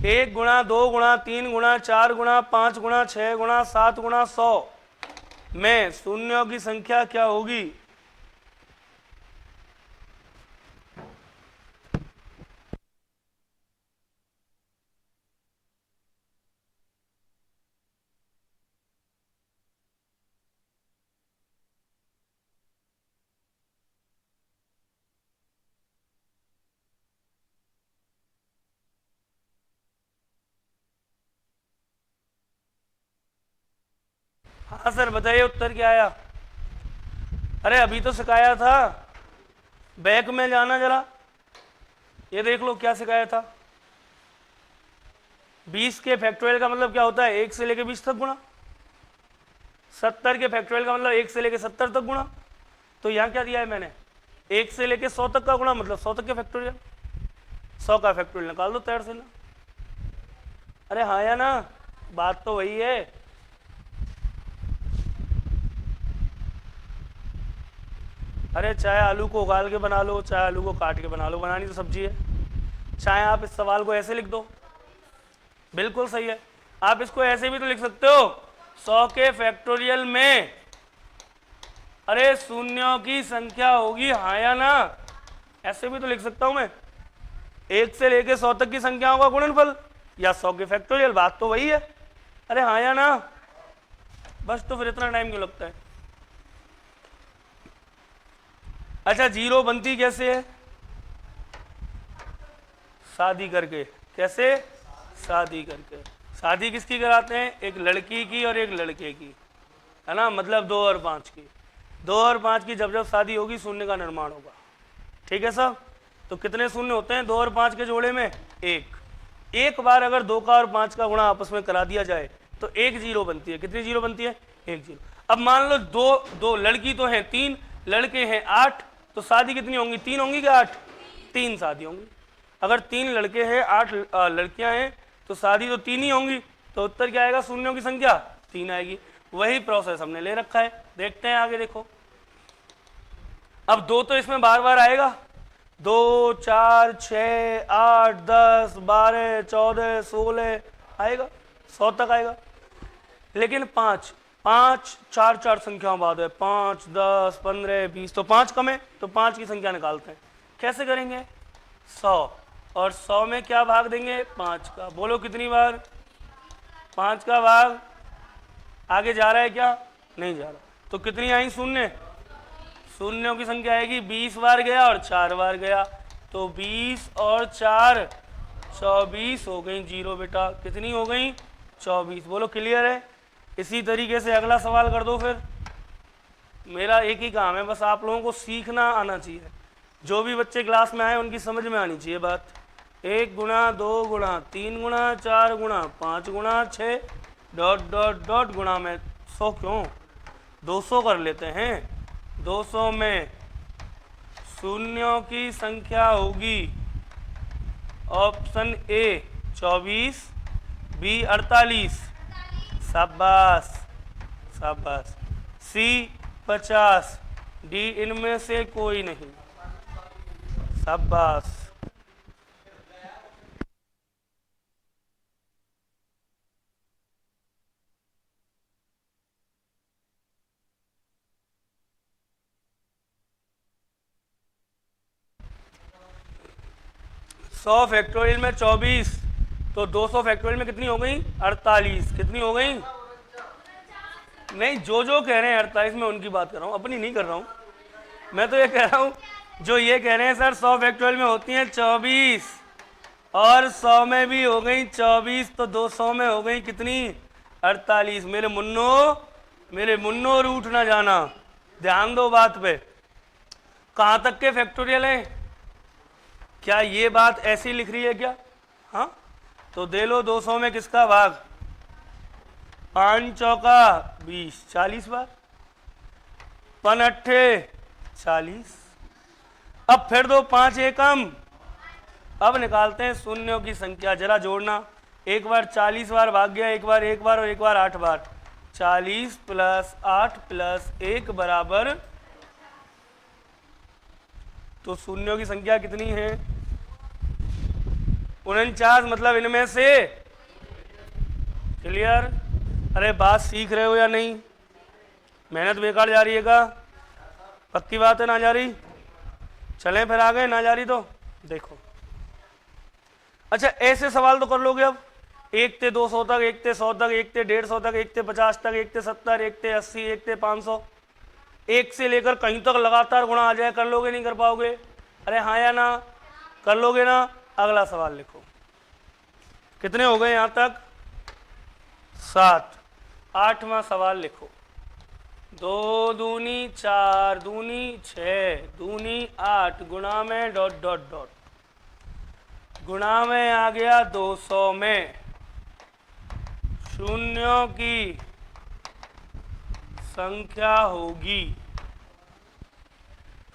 1 गुणा 2 गुणा 3 गुणा 4 गुणा 5 गुणा 6 गुणा 7 गुणा 100 में शून्यों की संख्या क्या होगी? हाँ सर बताइए, उत्तर क्या आया? अरे अभी तो सिखाया था, बैक में जाना जरा, ये देख लो क्या सिखाया था। 20 के फैक्टोरियल का मतलब क्या होता है? 1 से लेके 20 तक गुणा। 70 के फैक्टोरियल का मतलब 1 से लेके 70 तक गुणा। तो यहाँ क्या दिया है मैंने? 1 से लेके 100 तक का गुणा, मतलब 100 तक के फैक्टोरियल। 100 का फैक्टोरियल निकाल दो तैयार से ना। अरे हाँ या ना, बात तो वही है। अरे चाहे आलू को उबाल के बना लो, चाहे आलू को काट के बना लो, बनानी तो सब्जी है। चाहे आप इस सवाल को ऐसे लिख दो, बिल्कुल सही है। आप इसको ऐसे भी तो लिख सकते हो, 100 के फैक्टोरियल में अरे शून्यों की संख्या होगी, हाँ या ना, ऐसे भी तो लिख सकता हूं मैं। 1 से लेके 100 तक की संख्याओं का गुणनफल या 100 के फैक्टोरियल, बात तो वही है। अरे हाँ या ना, बस तो फिर इतना टाइम क्यों लगता है? अच्छा, जीरो बनती कैसे है? शादी करके। कैसे? शादी करके। शादी किसकी कराते हैं? एक लड़की की और एक लड़के की, है ना, मतलब 2 और 5 की। 2 और 5 की जब जब शादी होगी शून्य का निर्माण होगा। ठीक है सब? तो कितने शून्य होते हैं 2 और 5 के जोड़े में? एक बार अगर 2 का और 5 का गुणा आपस में करा दिया जाए तो 1 जीरो बनती है। कितनी जीरो बनती है? 1 जीरो। अब मान लो दो लड़की तो हैं 3, लड़के हैं 8, तो शादी कितनी होंगी? 3 होंगी क्या 8? 3 शादी होंगी। अगर 3 लड़के हैं 8 लड़कियां हैं तो शादी तो 3 ही होंगी। तो उत्तर क्या आएगा? शून्यों की संख्या 3 आएगी। वही प्रोसेस हमने ले रखा है, देखते हैं आगे। देखो अब 2 तो इसमें बार बार आएगा, 2 4 6 8 10 12 14 16 आएगा, 100 तक आएगा। लेकिन 5 4 4 संख्याओं बाद है, 5 10 15 20, तो 5 कम है, तो 5 की संख्या निकालते हैं। कैसे करेंगे? 100, और 100 में क्या भाग देंगे? 5 का। बोलो कितनी बार? 5 का भाग। आगे जा रहा है क्या? नहीं जा रहा। तो कितनी आई शून्य? शून्यों की संख्या आएगी 20 बार गया और 4 बार गया, तो 20 और 4 24 हो गई। जीरो बेटा कितनी हो गई? 24। बोलो क्लियर है? इसी तरीके से अगला सवाल कर दो फिर। मेरा एक ही काम है, बस आप लोगों को सीखना आना चाहिए। जो भी बच्चे क्लास में आए उनकी समझ में आनी चाहिए बात। 1 गुणा 2 गुणा 3 गुणा 4 गुणा 5 गुणा 6 डॉट डॉट डॉट गुणा में 100 क्यों, 200 कर लेते हैं। 200 में शून्यों की संख्या होगी ऑप्शन ए 24, बी 48, शाबाश शाबाश, सी 50, डी इनमें से कोई नहीं, शाबाश। सौ फैक्टोरियल में 24, तो 200 फैक्टोरियल में कितनी हो गई? 48। कितनी हो गई? नहीं, जो कह रहे हैं 48 में उनकी बात कर रहा हूँ, अपनी नहीं कर रहा हूँ। मैं तो ये कह रहा हूँ जो ये कह रहे हैं सर 100 फैक्टोरियल में होती हैं 24 और 100 में भी हो गई 24, तो 200 में हो गई कितनी? 48। मेरे मुन्नो रूठ ना जाना, ध्यान दो बात पे। कहाँ तक के फैक्टोरियल हैं? क्या ये बात ऐसी लिख रही है क्या? हाँ, तो दे लो 200 में किसका भाग? 5 चौका 20, 40 बार, 5 अट्ठे 40। अब फिर दो 5 एकम। अब निकालते हैं शून्यों की संख्या, जरा जोड़ना। एक बार 40 बार भाग गया, एक बार और एक बार 8 बार। 40 प्लस 8 प्लस 1 बराबर, तो शून्यों की संख्या कितनी है? 49। मतलब इनमें से, क्लियर? अरे बात सीख रहे हो या नहीं? मेहनत बेकार जा रही है का? पक्की बात है ना जा रही? चलें फिर आगे, ना जा रही तो देखो। अच्छा ऐसे सवाल तो कर लोगे अब। 1 से 200 तक, 1 से 100 तक, 1 से 150 तक, 1 से 50 तक, 1 से 70, 1 से 80, 1 से 500, 1 से लेकर कहीं तक लगातार गुणा आ जाए, कर लोगे नहीं कर पाओगे? अरे हाँ या ना? कर लोगे ना? अगला सवाल लिखो। कितने हो गए यहां तक? 7। 8वां सवाल लिखो। 2 दूनी 4 दूनी 6 दूनी 8 गुणा में डॉट डॉट डॉट, गुणा में आ गया 200 में शून्यों की संख्या होगी,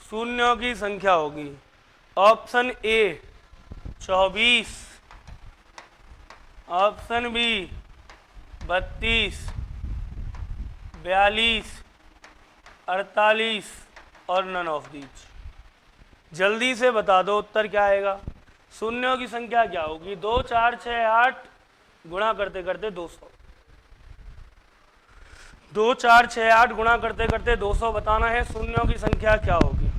शून्यों की संख्या होगी ऑप्शन ए 24, ऑप्शन बी 32, 42, 48 और नन ऑफ दीज। जल्दी से बता दो उत्तर क्या आएगा। शून्यों की संख्या क्या होगी? 2 4 6 8 गुणा करते करते 200। 2 4 6 8 गुणा करते करते 200 बताना है। शून्यों की संख्या क्या होगी?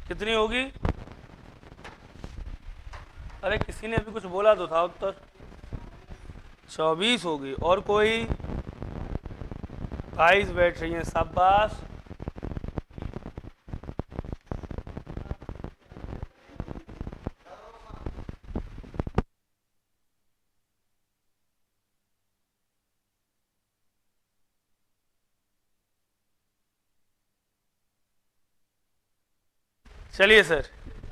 कितनी होगी? अरे किसी ने अभी कुछ बोला तो था उत्तर। 24 होगी। और कोई? 22 बैठ रही हैं, शाबाश। चलिए सर,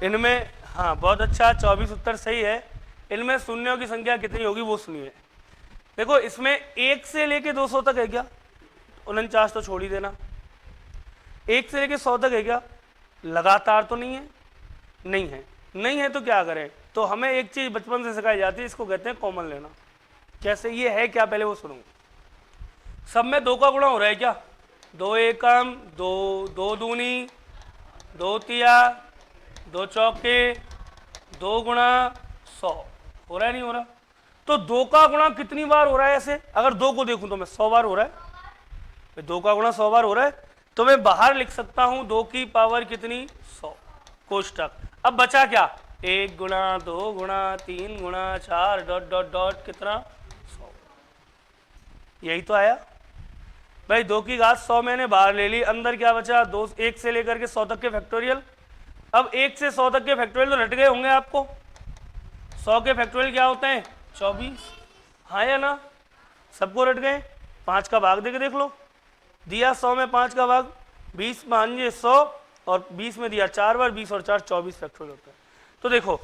इनमें हाँ बहुत अच्छा, 24 उत्तर सही है। इनमें शून्यों की संख्या कितनी होगी वो सुनिए। देखो इसमें 1 से लेके 200 तक है क्या? 49 तो छोड़ ही देना। 1 से लेके 100 तक है क्या? लगातार तो नहीं है। नहीं है, नहीं है तो क्या करें? तो हमें एक चीज बचपन से सिखाई जाती है, इसको कहते हैं कॉमन लेना। कैसे? ये है क्या पहले वो सुनो। सब में 2 का गुणा हो रहा है क्या? 2 एकम 2, 2 दूनी 2 तिया 2 चौके 2 गुणा 100 हो रहा है नहीं हो रहा? तो 2 का गुणा कितनी बार हो रहा है ऐसे? अगर 2 को देखूं तो मैं 100 बार हो रहा है। 2 का गुणा 100 बार हो रहा है, तो मैं बाहर लिख सकता हूं 2 की पावर कितनी? 100 कोष्टक। अब बचा क्या? 1 गुणा 2 गुणा 3 गुणा 4 डॉट डॉट डॉट कितना? 100। यही तो आया भाई। 2 की घात 100 मैंने बाहर ले ली, अंदर क्या बचा? 2, 1 से लेकर के 100 तक के फैक्टोरियल। अब 1 से 100 तक के फैक्टोरियल तो रट गए होंगे आपको। 100 के फैक्टोरियल क्या होते हैं? 24। हाँ या ना? सबको रट गए? 5 का भाग देके देख लो। दिया 100 में 5 का भाग, 20 भांजे 100 और 20 में दिया 4 बार, 20 और 4 24 फैक्टोरियल होता है। तो देखो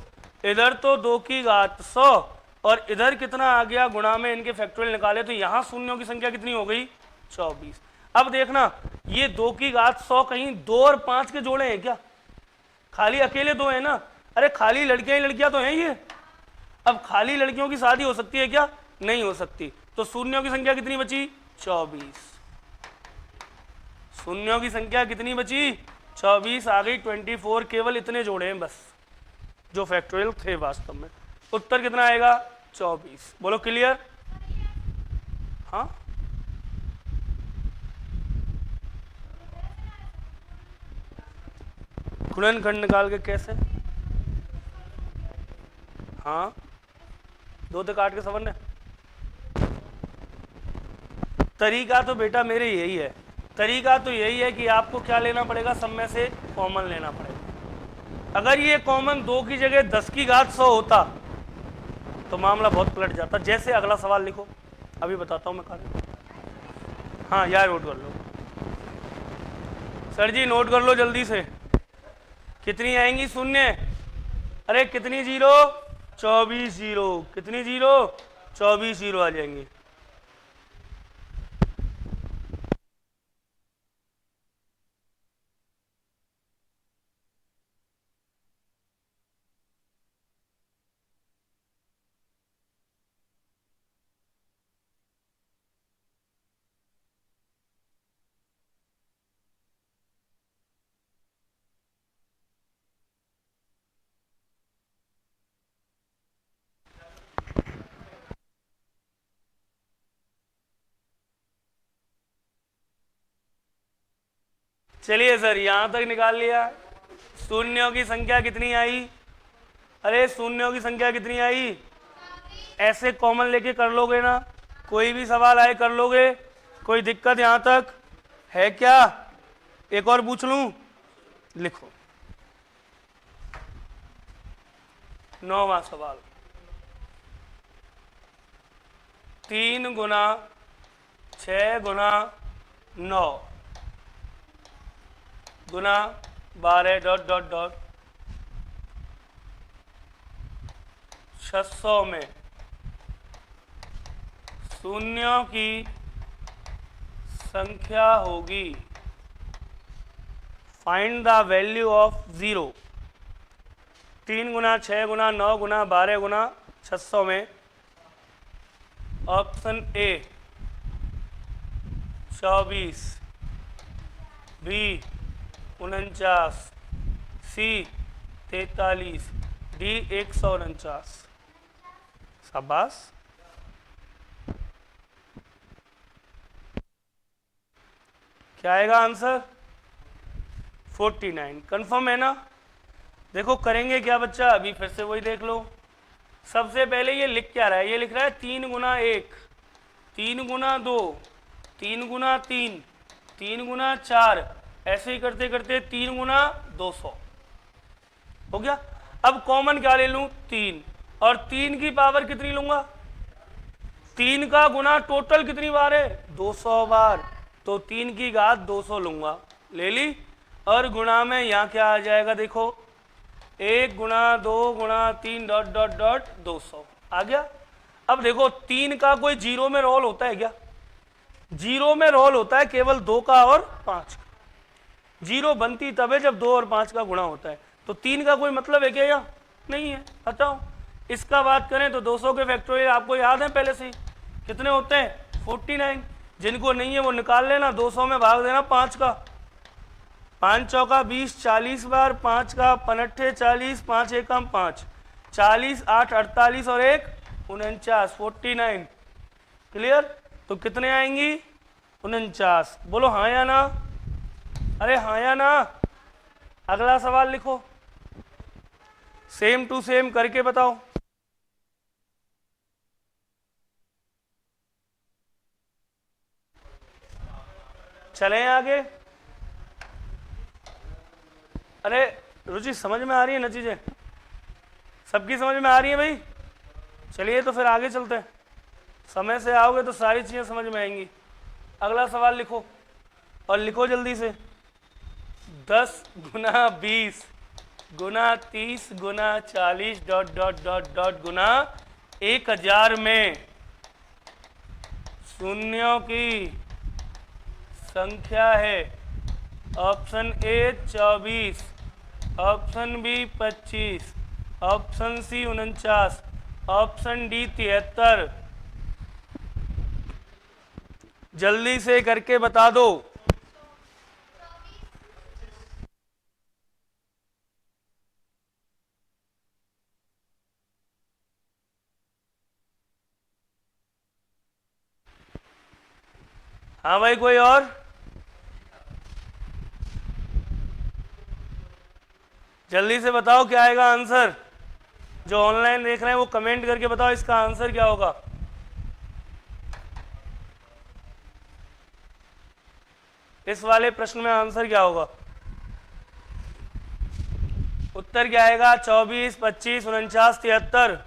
इधर तो 2 की घात 100 और इधर कितना आ गया? गुणा में इनके फैक्टोरियल निकाले तो यहाँ शून्यों की संख्या कितनी हो गई? 24। अब देखना ये 2 की घात 100 कहीं 2 और 5 के जोड़े हैं क्या? खाली अकेले 2 है ना? अरे खाली लड़कियां ही लड़कियां तो हैं ये। अब खाली लड़कियों की शादी हो सकती है क्या? नहीं हो सकती। तो शून्यों की संख्या कितनी बची? 24। शून्यों की संख्या कितनी बची? 24 आ गई। 24 केवल इतने जोड़े हैं बस जो फैक्टोरियल थे वास्तव में। उत्तर कितना आएगा? 24। बोलो क्लियर? हाँ गुणनखंड निकाल के कैसे? हाँ 2 से काट के सवरने। तरीका तो बेटा मेरे यही है। तरीका तो यही है कि आपको क्या लेना पड़ेगा? सब में से कॉमन लेना पड़ेगा। अगर ये कॉमन 2 की जगह 10 की घात 100 होता तो मामला बहुत पलट जाता। जैसे अगला सवाल लिखो, अभी बताता हूं मैं कहा। हाँ यार नोट कर लो सर जी, नोट कर लो जल्दी से। कितनी आएंगी शून्य? अरे कितनी जीरो? 24 जीरो। कितनी जीरो? 24 जीरो आ जाएंगी। चलिए सर यहां तक निकाल लिया। शून्यों की संख्या कितनी आई? अरे शून्यों की संख्या कितनी आई? ऐसे कॉमन लेके कर लोगे ना? कोई भी सवाल आए कर लोगे? कोई दिक्कत यहां तक है क्या? एक और पूछ लूं? लिखो 9वां सवाल। 3 गुना 6 गुना 9 गुना 12 डॉट डॉट डॉट 600 में शून्यों की संख्या होगी। Find the value of 0। 3 गुना 6 गुना 9 गुना 12 गुना 600 में option A 24, B 49, C 43, D 149। शाबाश। क्या आएगा आंसर? 49। कंफर्म है ना? देखो करेंगे क्या बच्चा, अभी फिर से वही देख लो। सबसे पहले ये लिख क्या रहा है? ये लिख रहा है 3 गुना 1, 3 गुना 2, 3 गुना 3, 3 गुना 4, ऐसे ही करते करते 3 गुना 200 हो गया। अब कॉमन क्या ले लूं? 3, और 3 की पावर कितनी लूंगा? 3 का गुना टोटल कितनी बार है? 200 बार। तो 3 की घात 200 लूंगा, ले ली। और गुणा में यहां क्या आ जाएगा? देखो 1 गुणा 2 गुणा 3 डॉट डॉट डॉट 200 आ गया। अब देखो 3 का कोई जीरो में रोल होता है क्या? जीरो में रोल होता है केवल 2 का और 5 का। जीरो बनती तब है जब 2 और 5 का गुणा होता है। तो 3 का कोई मतलब है क्या? यहाँ नहीं है। बताओ। इसका बात करें तो 200 के फैक्टोरियल आपको याद है पहले से ही कितने होते हैं? 49। जिनको नहीं है वो निकाल लेना। 200 में भाग देना 5 का। 5 चौका 20, 40 बार, 5 का 5 40, 5 एकम 5, 40, 8 48 और 1 49, 49। क्लियर? तो कितने आएंगी? 49। बोलो हाँ या ना? अरे हाँ या ना? अगला सवाल लिखो, सेम टू सेम करके बताओ। चलें आगे। अरे रुचि समझ में आ रही है ना चीजें? सबकी समझ में आ रही है भाई? चलिए तो फिर आगे चलते हैं। समय से आओगे तो सारी चीजें समझ में आएंगी। अगला सवाल लिखो, और लिखो जल्दी से। 10 गुना 20 गुना 30 गुना 40 डॉट डॉट डॉट डॉट गुना 1000 में शून्यों की संख्या है। Option A 24, option B 25, option C 49, option D 73। जल्दी से करके बता दो। हाँ भाई, कोई और? जल्दी से बताओ क्या आएगा आंसर। जो ऑनलाइन देख रहे हैं वो कमेंट करके बताओ इसका आंसर क्या होगा। इस वाले प्रश्न में आंसर क्या होगा? उत्तर क्या आएगा? 24, 25, 49, 73।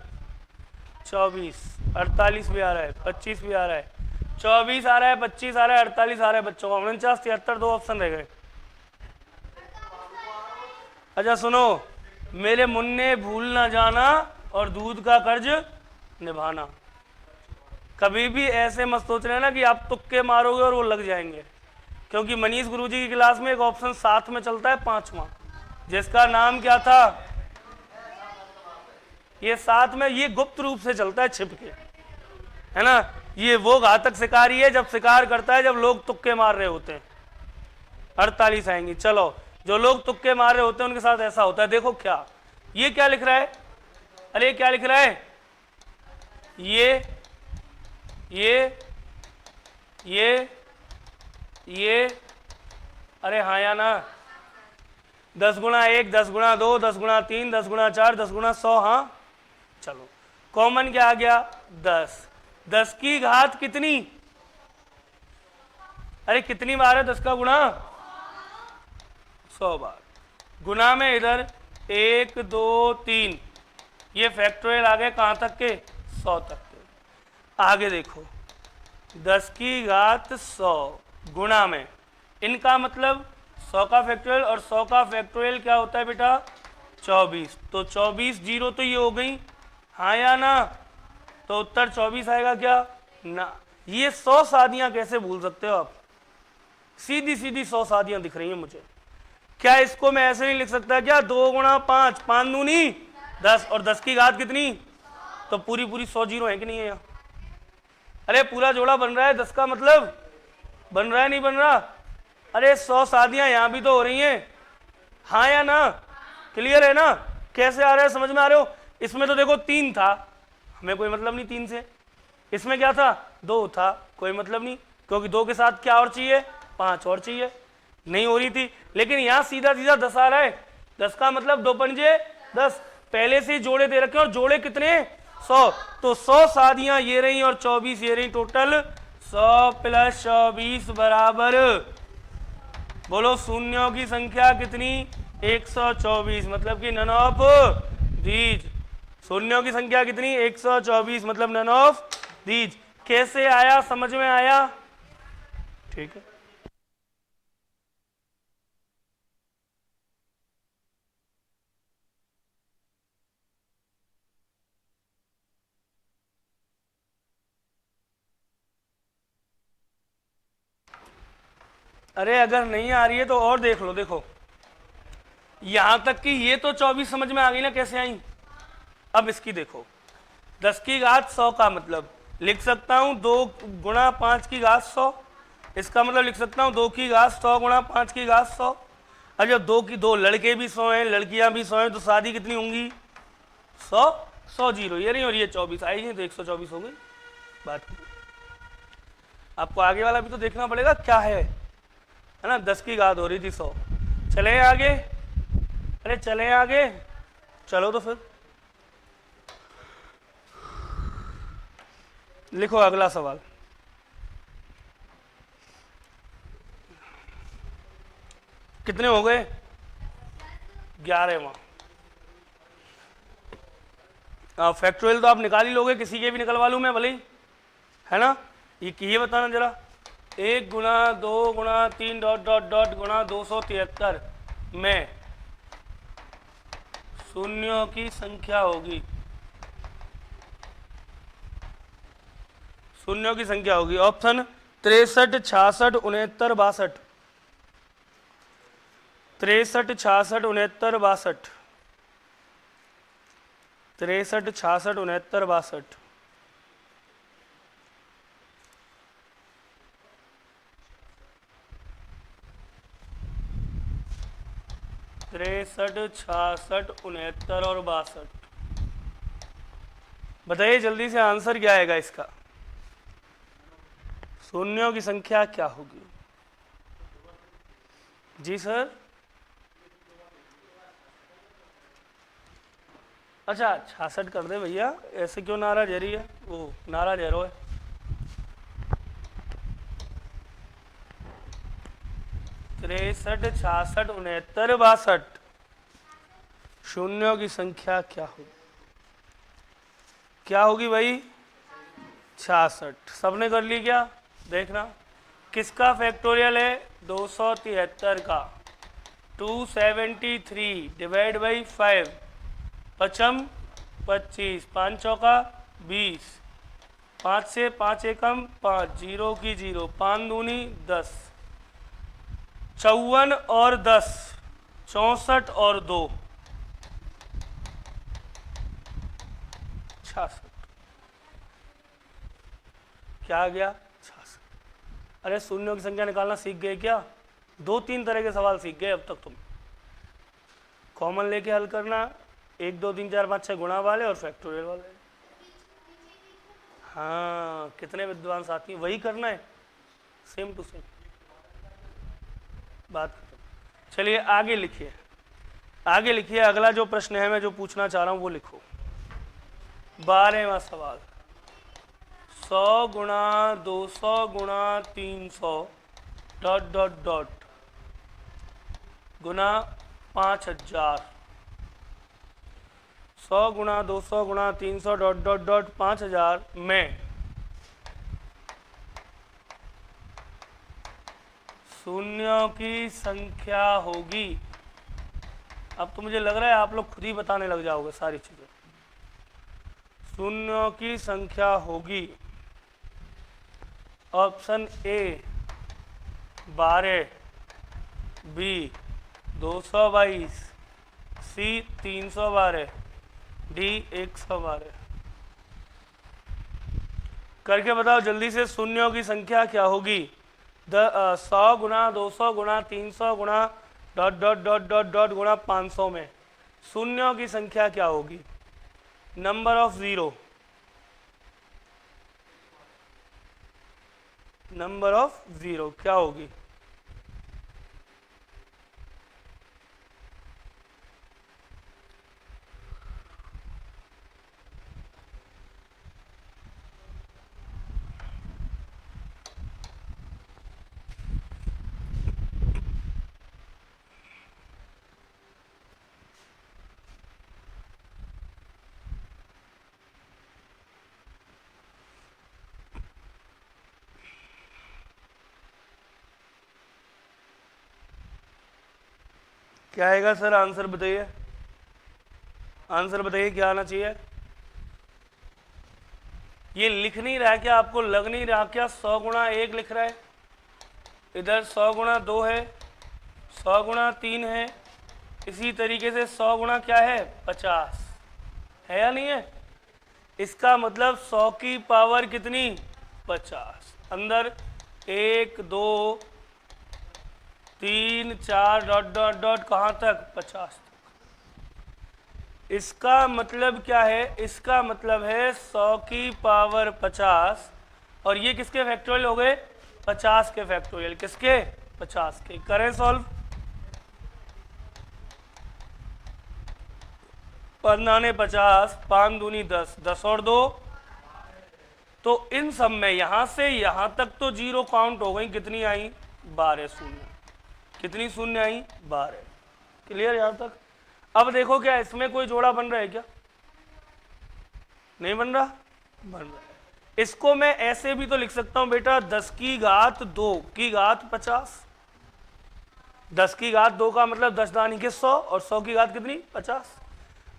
24, 48 भी आ रहा है, 25 भी आ रहा है, 24 आ रहा है, 25 आ रहा है, 48 आ रहा है बच्चों का। 49, 73 दो ऑप्शन रह गए। अच्छा सुनो, मेरे मुन्ने भूल ना जाना और दूध का कर्ज निभाना। कभी भी ऐसे मत सोच रहे ना कि आप तुक्के मारोगे और वो लग जाएंगे, क्योंकि मनीष गुरुजी की क्लास में एक ऑप्शन साथ में चलता है 5वां, जिसका नाम क्या था? ये साथ में, ये गुप्त रूप से चलता है छिप के, है ना। ये वो घातक शिकारी है जब शिकार करता है जब लोग तुक्के मार रहे होते हैं। 48 आएंगी। चलो, जो लोग तुक्के मार रहे होते हैं उनके साथ ऐसा होता है। देखो क्या, ये क्या लिख रहा है? अरे क्या लिख रहा है? ये अरे हाँ या ना? 10 गुणा 1, 10 गुणा 2, 10 गुणा 3, 10 गुणा 4, 10 गुणा 100। हाँ चलो, कॉमन क्या आ गया? 10। 10 की घात कितनी? अरे कितनी बार है 10 का गुणा? 100 बार। गुना में इधर 1 2 3, ये फैक्टोरियल आ गए कहां तक के? 100 तक के। आगे देखो, 10 की घात 100 गुणा में, इनका मतलब 100 का फैक्टोरियल, और 100 का फैक्टोरियल क्या होता है बेटा? 24। तो 24 जीरो तो ये हो गई, हाँ या ना? तो उत्तर 24 आएगा क्या? ना। ये 100 शादियां कैसे भूल सकते हो आप? सीधी सीधी 100 शादियां दिख रही हैं मुझे। क्या इसको मैं ऐसे नहीं लिख सकता क्या? 2 गुणा 5, 5 दूनी 10, और 10 की घात कितनी? तो पूरी पूरी 100 जीरो है कि नहीं है यहाँ? अरे पूरा जोड़ा बन रहा है 10 का, मतलब बन रहा है नहीं बन रहा? अरे 100 शादियां यहां भी तो हो रही हैं, हाँ या ना? क्लियर है ना? कैसे आ रहा है, समझ में आ रहे हो? इसमें तो देखो 3 था, हमें कोई मतलब नहीं 3 से। इसमें क्या था? 2 था, कोई मतलब नहीं, क्योंकि 2 के साथ क्या और चाहिए? 5 और चाहिए, नहीं हो रही थी। लेकिन यहां सीधा सीधा 10 आ रहा है। 10 का मतलब 2 पंजे 10, पहले से ही जोड़े दे रखे, और जोड़े कितने? 100। तो 100 शादियां ये रही और 24 ये रही, टोटल 100 प्लस 24 बराबर, बोलो शून्यों की संख्या कितनी? 124, मतलब कि नन ऑफ दीज। शून्यों की संख्या कितनी? 124, मतलब नन ऑफ दीज। कैसे आया, समझ में आया? ठीक है। अरे अगर नहीं आ रही है तो और देख लो। देखो यहां तक कि ये तो 24 समझ में आ गई ना कैसे आई? अब इसकी देखो, 10 की घात 100 का मतलब लिख सकता हूं 2 गुणा 5 की घात 100। इसका मतलब लिख सकता हूं 2 की घात 100 गुणा 5 की घात 100। और जब 2 लड़के भी 100 हैं, लड़कियां भी 100 हैं, तो शादी कितनी होंगी? 100। 100 जीरो ये नहीं और ये 24 आई नहीं तो 124 हो गई बात। आपको आगे वाला भी तो देखना पड़ेगा क्या है ना। 10 की घात हो रही थी 100। चले आगे, अरे चले आगे, चलो तो फिर लिखो अगला सवाल। कितने हो गए? 11वां। फैक्टोरियल तो आप निकाल ही लोगे, किसी के भी निकलवा लूँ मैं भले ही, है ना। ये बताना जरा, 1 गुणा 2 गुणा 3 डॉट डॉट डॉट गुणा 273 में शून्यों की संख्या होगी। शून्यों की संख्या होगी ऑप्शन 63, 66, 69, 62। 63, 66, 69, 62। 63, 66, 69, 62। तिरसठ, 66, 69 और 62। बताइए जल्दी से आंसर क्या आएगा इसका। शून्यों की संख्या क्या होगी? जी सर। अच्छा 66 कर दे भैया, ऐसे क्यों नाराज है रही है, वो नाराज है रो है। तिरसठ, 66, 69, 62। शून्यों की संख्या क्या होगी? क्या होगी भाई? 66। सबने कर ली क्या? देखना किसका फैक्टोरियल है? 273 का। 273 डिवाइड बाई 5, पचम 25, 5 चौका 20, 5 से 5 एकम 5, 0 की 0, 5 दूनी 10, 54 और 10, 64 और 2, 66। क्या आ गया? 66। अरे शून्यों की संख्या निकालना सीख गए क्या? 2-3 तरह के सवाल सीख गए अब तक तुम। कॉमन लेके हल करना, 1 2 3 4 5 6 गुणा वाले और फैक्टोरियल वाले। हाँ कितने विद्वान साथी हैं, वही करना है सेम टू सेम। बात खत्म। चलिए आगे लिखिए, आगे लिखिए। अगला जो प्रश्न है मैं जो पूछना चाह रहा हूं वो लिखो। 12वां सवाल। 100 गुणा 200 गुणा 300 डॉट डॉट डॉट गुणा 5000। 100 गुणा 200 गुणा 300 डॉट डॉट डॉट 5000 में शून्यों की संख्या होगी। अब तो मुझे लग रहा है आप लोग खुद ही बताने लग जाओगे सारी चीजें। शून्यों की संख्या होगी option A 12, B 222, C 312, D 112। करके बताओ जल्दी से, शून्यों की संख्या क्या होगी? 100 गुणा 200 गुणा 300 गुणा dot dot dot dot dot गुणा 500 में शून्यों की संख्या क्या होगी? Number of zero, number of zero क्या होगी? क्या आएगा सर? आंसर बताइए, आंसर बताइए क्या आना चाहिए। ये लिख नहीं रहा क्या आपको? लग नहीं रहा क्या 100 गुणा 1 लिख रहा है? इधर 100 गुणा 2 है, 100 गुणा 3 है, इसी तरीके से 100 गुणा क्या है? 50 है या नहीं है? इसका मतलब 100 की पावर कितनी? 50। अंदर 1 2 3 4 डॉट डॉट डॉट कहाँ तक? 50 तक। इसका मतलब क्या है, इसका मतलब है 100 की पावर 50, और ये किसके फैक्टोरियल हो गए, 50 के फैक्टोरियल, किसके, 50 के। करें सॉल्व। 5 50, 5 दूनी 10, 10 और 2, तो इन सब में यहां से यहां तक तो जीरो काउंट हो गई, कितनी आई, 12 शून्य। कितनी शून्य आई, 12। क्लियर यहां तक। अब देखो क्या इसमें कोई जोड़ा बन रहा है क्या, नहीं बन रहा, बन रहा है। इसको मैं ऐसे भी तो लिख सकता हूं बेटा, 10 की घात 2 की घात 50। 10 की घात 2 का मतलब 10 दानी के 100, और 100 की घात कितनी, 50।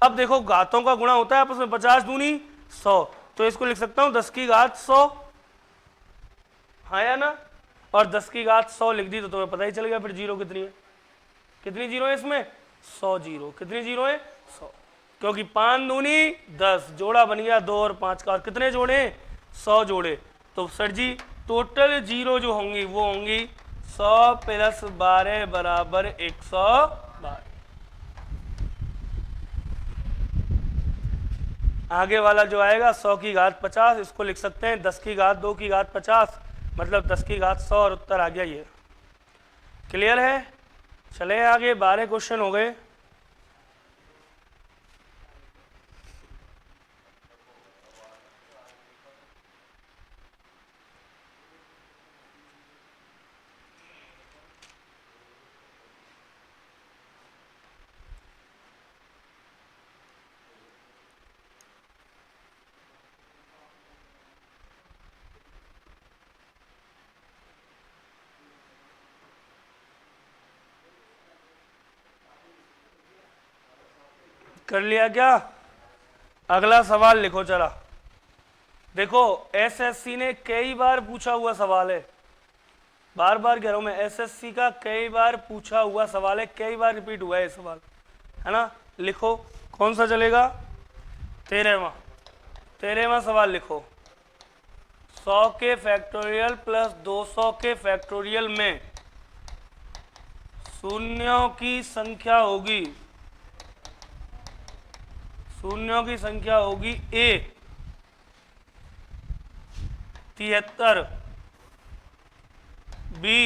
अब देखो घातों का गुणा होता है आपस में, 50 दूनी 100, तो इसको लिख सकता हूं 10 की घात 100, हाँ या ना। और 10 की घात 100 लिख दी तो तुम्हें पता ही चल गया फिर जीरो कितनी है, कितनी जीरो है इसमें, 100 जीरो। कितनी जीरो है, 100, क्योंकि 5 दूनी 10, जोड़ा बन गया 2 और 5 का, और कितने जोड़े, 100 जोड़े। तो सर जी टोटल जीरो जो होंगी वो होंगी 100 प्लस 12 बराबर 112। आगे वाला जो आएगा 100 की घात 50, इसको लिख सकते हैं 10 की घात 2 की घात 50, मतलब 10 की घात 100, और उत्तर आ गया ये। क्लियर है। चले आगे, 12 क्वेश्चन हो गए। कर लिया क्या, अगला सवाल लिखो चला। देखो एसएससी ने कई बार पूछा हुआ सवाल है, बार बार कह रहा हूं मैं, एसएससी का कई बार पूछा हुआ सवाल है, कई बार रिपीट हुआ है ये सवाल, है ना। लिखो कौन सा चलेगा, 13वां सवाल लिखो। 100 के फैक्टोरियल प्लस 200 के फैक्टोरियल में शून्यों की संख्या होगी, शून्यों की संख्या होगी ए 73, बी,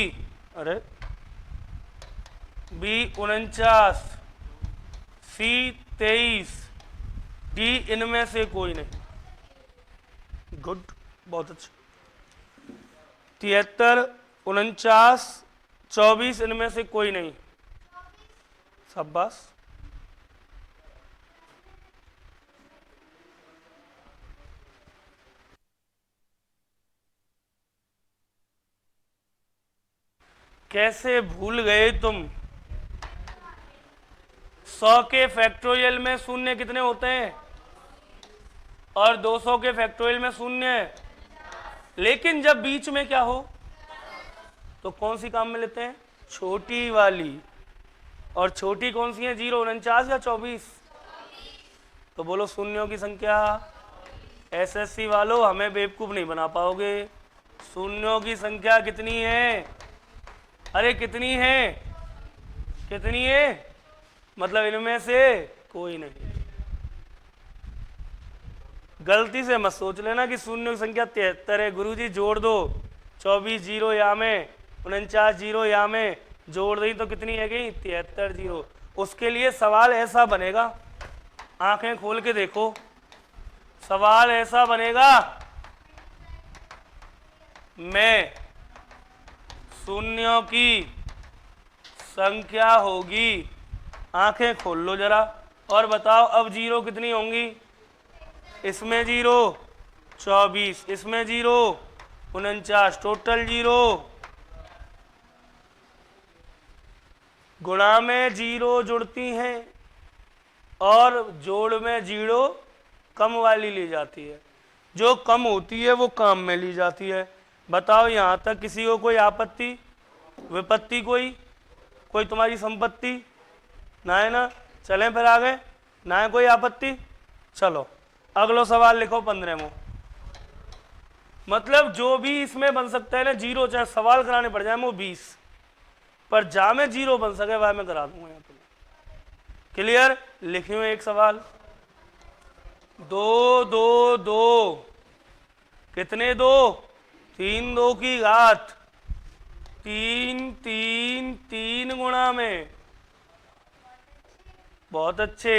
अरे बी 49, सी 23, डी इनमें से कोई नहीं। गुड, बहुत अच्छा। 73, 49, 24 इनमें से कोई नहीं, शाबाश। कैसे भूल गए तुम। 100 के फैक्टोरियल में शून्य कितने होते हैं, और 200 के फैक्टोरियल में शून्य है, लेकिन जब बीच में क्या हो तो कौन सी काम में लेते हैं, छोटी वाली। और छोटी कौन सी है, 0, 49 या 24। तो बोलो शून्यों की संख्या। एसएससी वालों हमें बेवकूफ नहीं बना पाओगे, शून्यों की संख्या कितनी है, अरे कितनी है, कितनी है, मतलब इनमें से कोई नहीं। गलती से मत सोच लेना कि शून्य की संख्या 73 है, गुरुजी जोड़ दो, 24 जीरो या में, 49 जीरो या में जोड़ दी तो कितनी है गई, 73 जीरो। उसके लिए सवाल ऐसा बनेगा, आंखें खोल के देखो, सवाल ऐसा बनेगा, मैं शून्यों की संख्या होगी, आंखें खोल लो जरा और बताओ अब जीरो कितनी होंगी, इसमें जीरो 24, इसमें जीरो 49, टोटल जीरो। गुणा में जीरो जुड़ती हैं और जोड़ में जीरो कम वाली ली जाती है, जो कम होती है वो काम में ली जाती है। बताओ यहां तक किसी को कोई आपत्ति, विपत्ति, कोई तुम्हारी संपत्ति ना है ना। चलें फिर आगे, ना है कोई आपत्ति। चलो अगला सवाल लिखो 15वां। मतलब जो भी इसमें बन सकता है ना जीरो, चाहे सवाल कराने पड़ जाए वो 20, पर जा में जीरो बन सके वह मैं करा दूंगा यहाँ पे। क्लियर, लिखियो एक सवाल। दो दो दो, कितने दो? 3 2 की घात 3 3 3 गुणा में, बहुत अच्छे।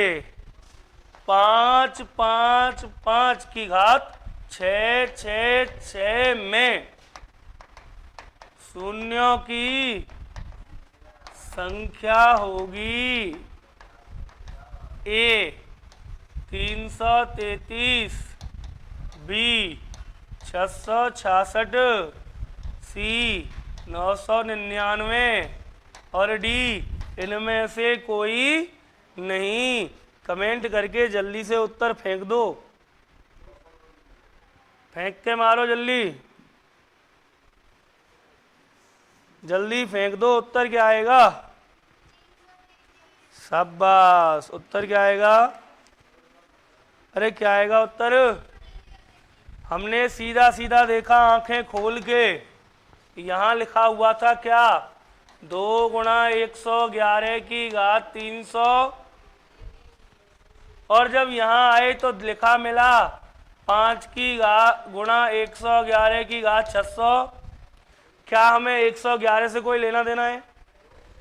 5 5 5 की घात 6 6 6 में शून्यों की संख्या होगी ए 333, बी 666, सी 999 और डी इनमें से कोई नहीं। कमेंट करके जल्दी से उत्तर फेंक दो, फेंक के मारो जल्दी, जल्दी फेंक दो। उत्तर क्या आएगा? शाबाश, उत्तर क्या आएगा? अरे क्या आएगा उत्तर? हमने सीधा सीधा देखा आंखें खोल के, यहां लिखा हुआ था क्या? 2 गुणा 111 की घात 300, और जब यहां आए तो लिखा मिला 5 की घात गुणा 111 की घात 600। क्या हमें 111 से कोई लेना देना है?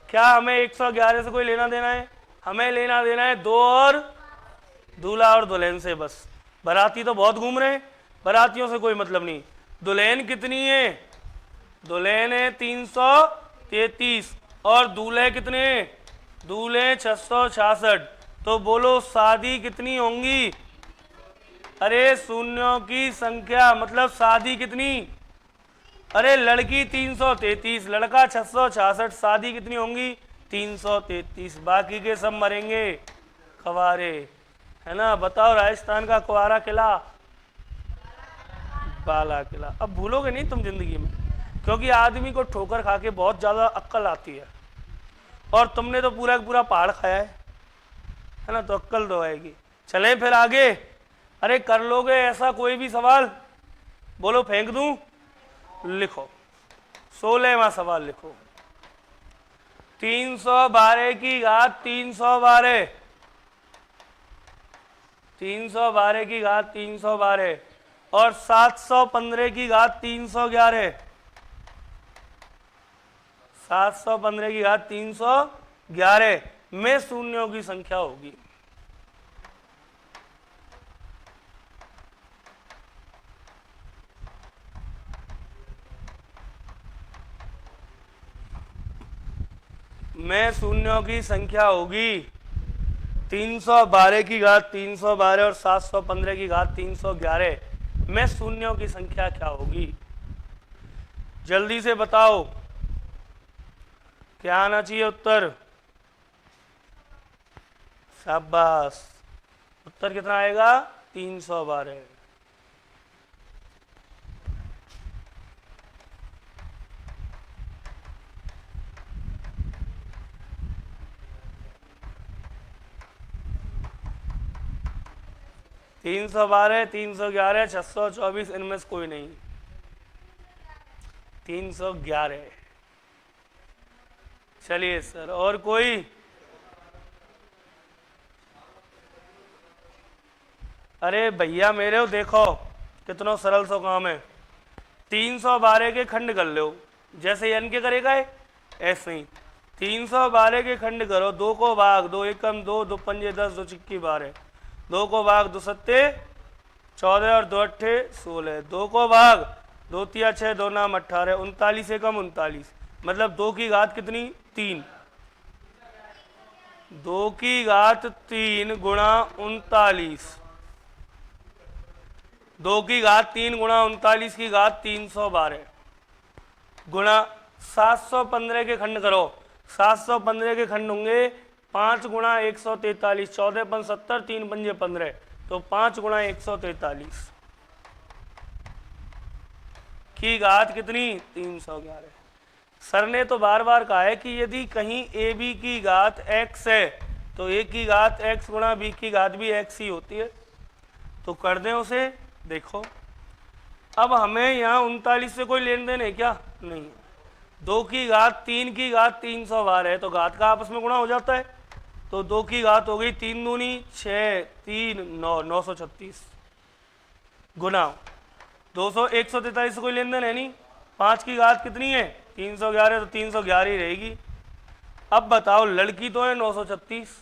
क्या हमें 111 से कोई लेना देना है? हमें लेना देना है 2 और दूल्हा और दुल्हन से बस। बाराती तो बहुत घूम रहे हैं, बारातियों से कोई मतलब नहीं। दुल्हन कितनी है? दुल्हन है 333 और दूल्हे कितने? दूल्हे 666। तो बोलो शादी कितनी होंगी? अरे शून्यों की संख्या मतलब शादी कितनी? अरे लड़की 333, लड़का 666, शादी कितनी होंगी? 333। बाकी के सब मरेंगे कवारे, है ना? बताओ राजस्थान का कुंवारा किला, बाला किला। अब भूलोगे नहीं तुम जिंदगी में, क्योंकि आदमी को ठोकर खा के बहुत ज्यादा अक्ल आती है, और तुमने तो पूरा पूरा पहाड़ खाया है ना? तो अक्ल तो आएगी। चलें फिर आगे। अरे कर लोगे ऐसा कोई भी सवाल? बोलो फेंक दूं? लिखो 16वां सवाल लिखो। 312 की घात 312, 312 की घात 312 और 715 की घात 311, 715 की घात 311 में शून्यों की संख्या होगी। में शून्यों की संख्या होगी 312 की घात 312 और 715 की घात 311 में शून्यों की संख्या क्या होगी? जल्दी से बताओ, क्या आना चाहिए उत्तर? शाबाश, उत्तर कितना आएगा? 312। तीन सौ 311, 624, इनमें से कोई नहीं। 311। चलिए सर, और कोई? अरे भैया मेरे हो, देखो कितना सरल सा काम है। 312 के खंड कर लो, जैसे n के करेगा है ऐसे ही 312 के खंड करो। 2 को भाग, 2 एकम 2, 2 पंजे 10, 2 चिक्की 12, 2 को भाग 2 सत्ते 14 और 2 अट्ठे 16, 2 को भाग 2 तिया 6, 2 नाम 18, 39 एकम 39, मतलब 2 की घात कितनी? 3। 2 की घात 3 गुणा 39, 2 की घात 3 गुणा 39 की घात 312 गुणा 715 के खंड करो। 715 के खंड होंगे 5 गुणा 143, 14 पंज 70, 3 पंजे 15, तो 5 गुणा 143 की घात कितनी? 311। सर ने तो बार बार कहा है कि यदि कहीं ए बी की घात x है तो ए की घात x गुणा बी की घात भी x ही होती है। तो कर दें उसे। देखो अब हमें यहाँ 39 से कोई लेन देन है क्या? नहीं। 2 की घात 3 की घात 312 है, तो घात का आपस में गुणा हो जाता है। तो 2 की घात हो गई 3 दूनी 6, 3 9, 936 गुना 200, 143 से कोई लेन देन है नहीं। 5 की घात कितनी है 311, तो 311 ही रहेगी। अब बताओ लड़की तो है 936,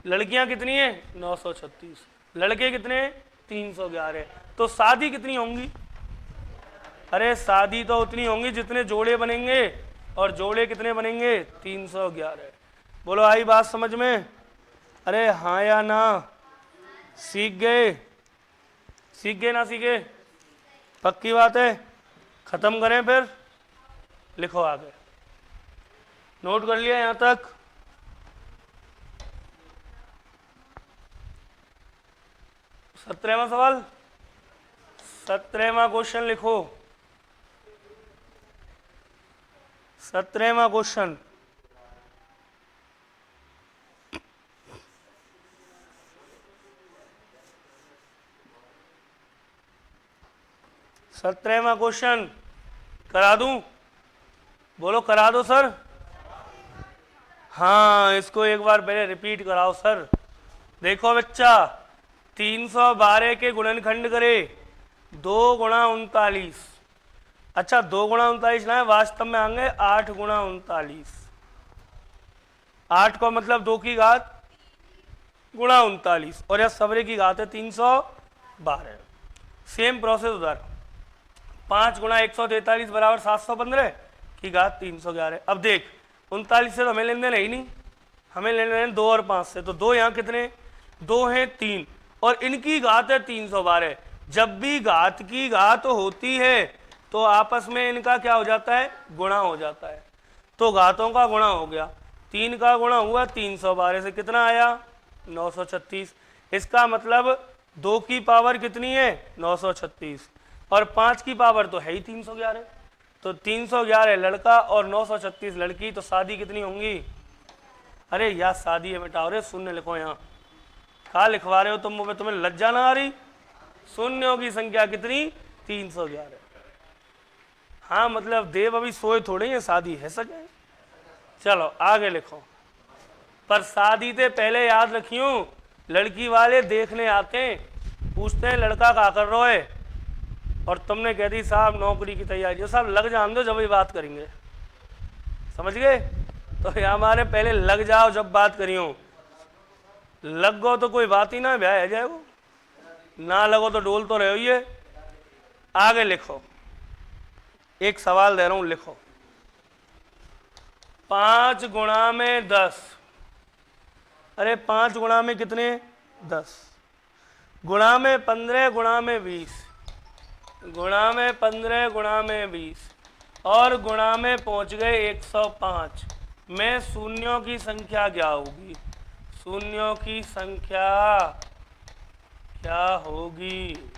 लड़कियां कितनी है 936, लड़के कितने 311, तो शादी कितनी होंगी? अरे शादी तो उतनी होंगी जितने जोड़े बनेंगे, और जोड़े कितने बनेंगे 311। बोलो आई बात समझ में? अरे हाँ या ना? सीख गए? सीख गए ना सीखे? पक्की बात है? खत्म करें फिर? लिखो आगे। नोट कर लिया यहां तक? सत्रहवां सवाल, 17वां क्वेश्चन लिखो। 17वां क्वेश्चन, सत्रहवां क्वेश्चन करा दूं? बोलो करा दो सर। हाँ इसको एक बार पहले रिपीट कराओ सर। देखो बच्चा, 312 के गुणनखंड करे 2 गुणा 39। अच्छा 2 गुणा 39 ना है, वास्तव में आएंगे 8 गुणा 39। 8 का मतलब 2 की घात गुणा 39, और यह सवरे की घात है 312। सेम प्रोसेस उधर, 5 गुणा 143 बराबर 715 की घात 311। अब देख 39 से तो हमें लेन देन है ही नहीं, हमें लेन देन 2 और 5 से, तो 2 यहाँ कितने 2 हैं 3, और इनकी घात है 312। जब भी घात की घात होती है तो आपस में इनका क्या हो जाता है गुणा हो जाता है। तो घातों का गुणा हो गया, 3 का गुणा हुआ 312 से, कितना आया 936। इसका मतलब 2 की पावर कितनी है 936, और 5 की पावर तो है ही 311। तो 311 लड़का और 936 लड़की, तो शादी कितनी होंगी? अरे यार शादी है बेटा, अरे शून्य लिखो यहाँ। कहाँ लिखवा रहे हो तुम मुझे, तुम्हें लज्जा ना आ रही? शून्यों की संख्या कितनी 311। हाँ मतलब देव अभी सोए थोड़े हैं, शादी है सके। चलो आगे लिखो। पर शादी से पहले याद रखियो, लड़की वाले देखने आते हैं, पूछते हैं लड़का क्या कर रहा है, और तुमने कह दी साहब नौकरी की तैयारी है। साहब लग जान दो जब भी बात करेंगे, समझ गए? तो यहाँ हमारे पहले लग जाओ जब बात करियो। लग गो तो कोई बात ही ना, ब्याह है जाएगो, ना लगो तो डोल तो रहे ही। आगे लिखो, एक सवाल दे रहा हूं लिखो। 5 गुणा में 10, अरे 5 गुणा में कितने 10, गुणा में 15, गुणा में 20, गुणा में 15, गुणा में 20, और गुणा में पहुंच गए 105 में शून्यों की संख्या क्या होगी? शून्यों की संख्या क्या होगी?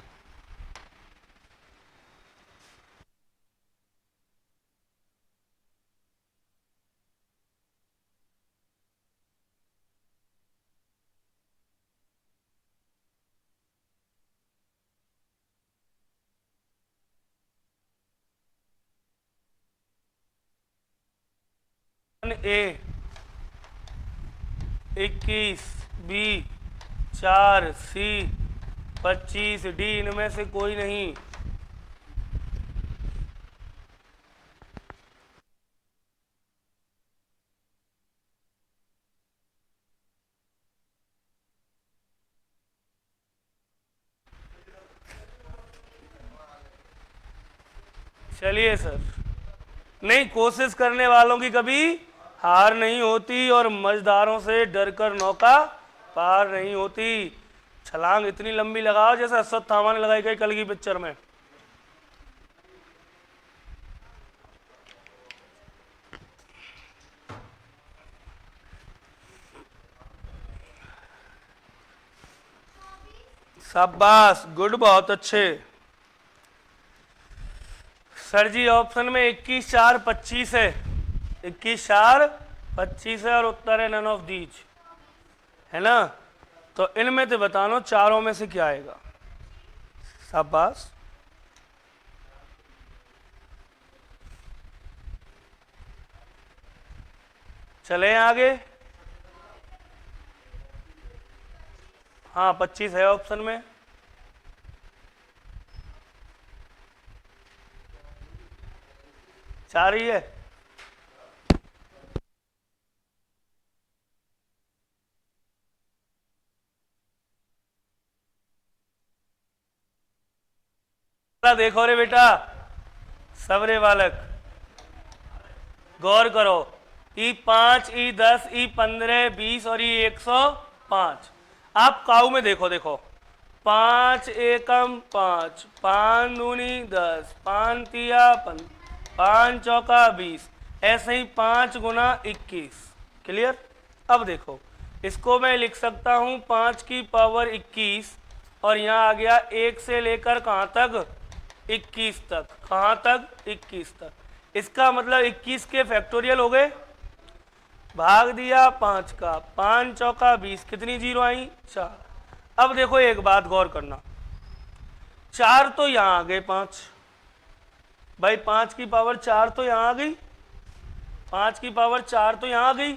ए 21, बी 4, सी 25, डी इनमें से कोई नहीं। चलिए सर, नहीं कोशिश करने वालों की कभी हार नहीं होती, और मजदारों से डरकर नौका पार नहीं होती। छलांग इतनी लंबी लगाओ जैसे अश्वत्थामा ने लगाई गई कल की पिक्चर में। शाबाश, गुड, बहुत अच्छे। सर जी ऑप्शन में 21, 4, 25 है, 21, 4, 25 है, और उत्तर है नन ऑफ दीज, है ना? तो इनमें से बताना चारों में से क्या आएगा। शाबाश। चले आगे। हाँ 25 है ऑप्शन में। चार ही है। देखो रे बेटा, सबरे बालक गौर करो। ई 5, ई 10, ई 15, 20 और ई 105। आप काऊ में देखो, देखो 5 एकम 5, 5 दूनी 10, 5 तिया 15, 5 चौका 20, ऐसे ही 5 गुना 21। क्लियर। अब देखो इसको मैं लिख सकता हूं 5 की पावर 21 और यहाँ आ गया 1 से लेकर कहाँ तक 21 तक। कहाँ तक 21 तक। इसका मतलब 21 के फैक्टोरियल हो गए, भाग दिया 5 का, 5 चौका 20, कितनी जीरो आई 4। अब देखो एक बात गौर करना, 4 तो यहाँ आ गए 5, भाई 5 की पावर 4 तो यहाँ आ गई, 5 की पावर 4 तो यहाँ आ गई,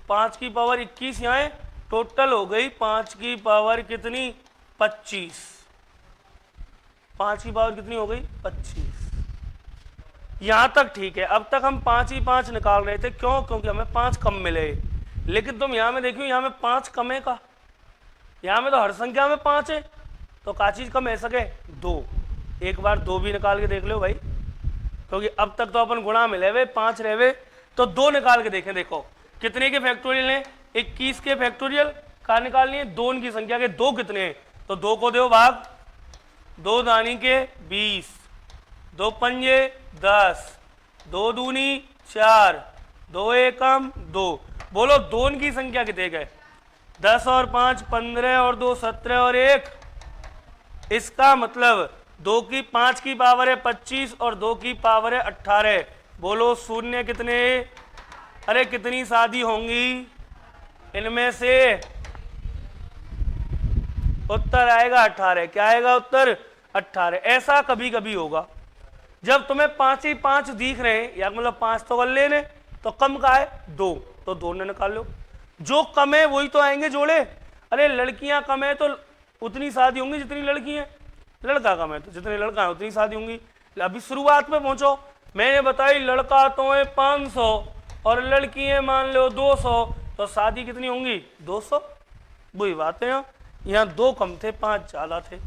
5 की पावर 21 यहाँ है, टोटल हो गई 5 की पावर कितनी 25। 5 की पावर कितनी हो गई 25। यहां तक ठीक है। अब तक हम 5 ही 5 निकाल रहे थे, क्यों? क्योंकि हमें 5 कम मिले। लेकिन तुम यहां में देखियो, यहां में 5 कम है का, यहां में तो हर संख्या में 5 है, तो का चीज कम है सके 2। एक बार 2 भी निकाल के देख लो भाई, क्योंकि अब तक तो अपन गुणा मिले हुए 5 रहे हुए, तो 2 निकाल के देखें। देखो कितने के फैक्टोरियल है 21 के फैक्टोरियल का निकालनी है, 2 की संख्या के 2 कितने हैं, तो 2 को दो भाग, 2 दानी के 20, 2 पंजे 10, 2 दूनी 4, 2 एकम 2। बोलो 2 की संख्या कितने गए 10 और 5 15 और 2 17 और 1। इसका मतलब 2 की 5 की पावर है 25 और 2 की पावर है 18। बोलो शून्य कितने? अरे कितनी शादी होंगी इनमें से? उत्तर आएगा 18। क्या आएगा उत्तर? 18। ऐसा कभी कभी होगा जब तुम्हें 5 ही 5 दिख रहे हैं, या मतलब 5 तो कर लेने, तो कम का है 2, तो 2 ने निकाल लो। जो कम है वही तो आएंगे जोड़े। अरे लड़कियां कम है तो उतनी शादी होंगी जितनी लड़की हैं, लड़का कम है तो जितने लड़का है उतनी शादी होंगी। अभी शुरुआत में पहुंचो, मैंने बताई लड़का तो है 500 और लड़की है मान लो 200, तो शादी कितनी होंगी 200। वही बात है, यहाँ 2 कम थे 5 ज्यादा थे।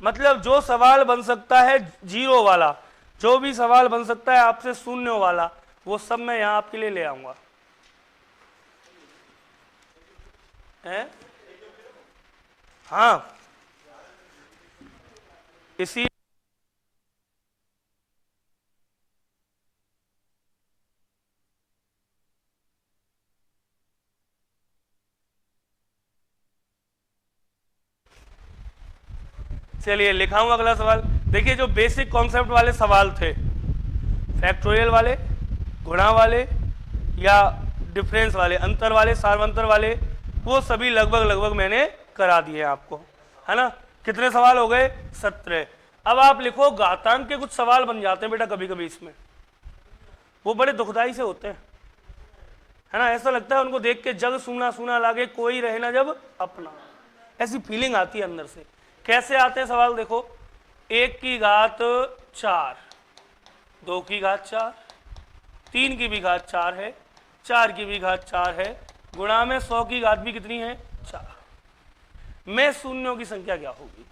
मतलब जो सवाल बन सकता है जीरो वाला, जो भी सवाल बन सकता है आपसे शून्य वाला, वो सब मैं यहां आपके लिए ले आऊंगा। है? हाँ इसी चलिए लिखाऊंगा अगला सवाल। देखिए जो बेसिक कॉन्सेप्ट वाले सवाल थे, फैक्टोरियल वाले, गुणा वाले या डिफरेंस वाले, अंतर वाले, सार्वंतर वाले, वो सभी लगभग लगभग मैंने करा दिए आपको, है ना। कितने सवाल हो गए 17। अब आप लिखो घातांक के कुछ सवाल बन जाते हैं बेटा कभी कभी इसमें, वो बड़े दुखदाई से होते हैं, है ना। ऐसा लगता है उनको देख के जग सूना सूना लागे, कोई रहे ना जब अपना, ऐसी फीलिंग आती है अंदर से। कैसे आते हैं सवाल? देखो 1 की घात 4, 2 की घात 4, 3 की भी घात 4 है, 4 की भी घात 4 है, गुणा में 100 की घात भी कितनी है 4। में शून्यों की संख्या क्या होगी?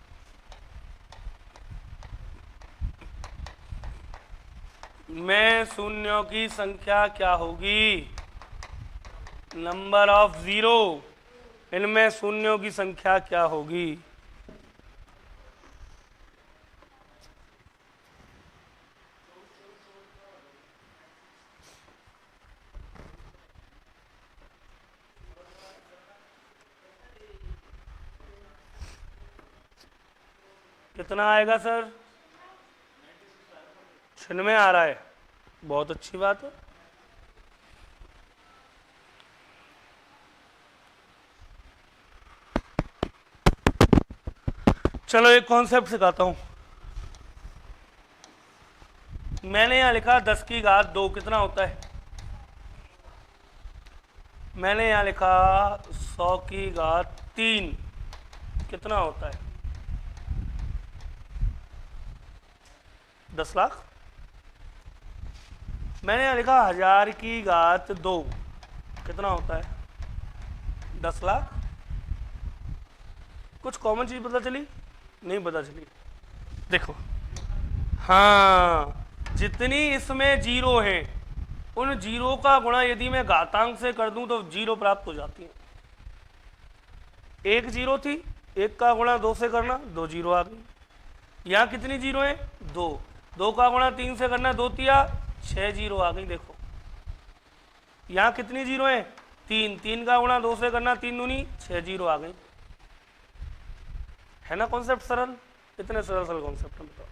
में शून्यों की संख्या क्या होगी? Number of zero. इनमें शून्यों की संख्या क्या होगी? कितना आएगा सर? 96 आ रहा है, बहुत अच्छी बात है। चलो एक कॉन्सेप्ट सिखाता हूं। मैंने यहां लिखा 10 की घात 2 कितना होता है? मैंने यहां लिखा 100 की घात 3 कितना होता है? 10 लाख। मैंने लिखा 1000 की घात 2 कितना होता है? 10 लाख। कुछ कॉमन चीज पता चली? नहीं पता चली। देखो, हाँ, जितनी इसमें जीरो हैं उन जीरो का गुणा यदि मैं घातांक से कर दूं तो जीरो प्राप्त हो जाती है। एक जीरो थी, एक का गुणा 2 से करना 2 जीरो आ गई। यहाँ कितनी जीरो है? 2। 2 का गुणा 3 से करना 2 तिया 6 जीरो आ गई। देखो यहाँ कितनी जीरो है? 3। 3 का गुणा 2 से करना 3 दूनी 6 जीरो आ गई। है ना कॉन्सेप्ट सरल? इतने सरल सरल कॉन्सेप्ट में बताओ।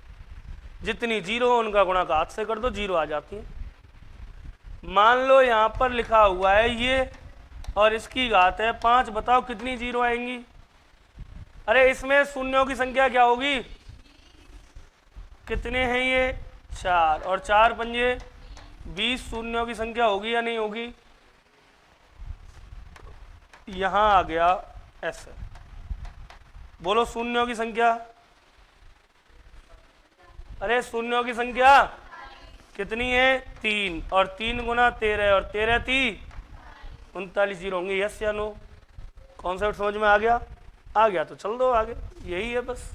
जितनी जीरो हो उनका गुणा घात से कर दो, जीरो आ जाती है। मान लो यहाँ पर लिखा हुआ है ये और इसकी घात है 5। बताओ कितनी जीरो आएंगी? अरे इसमें शून्यों की संख्या क्या होगी? कितने हैं ये? 4 और 4 पंजे 20 शून्यों की संख्या होगी या नहीं होगी? यहां आ गया ऐसे। बोलो शून्यों की संख्या। अरे शून्यों की संख्या कितनी है? 3 और 3 गुना 13 और 13 थी 39 जीरो होंगे। यस या नो? कॉन्सेप्ट समझ में आ गया? आ गया तो चल दो आगे। यही है बस,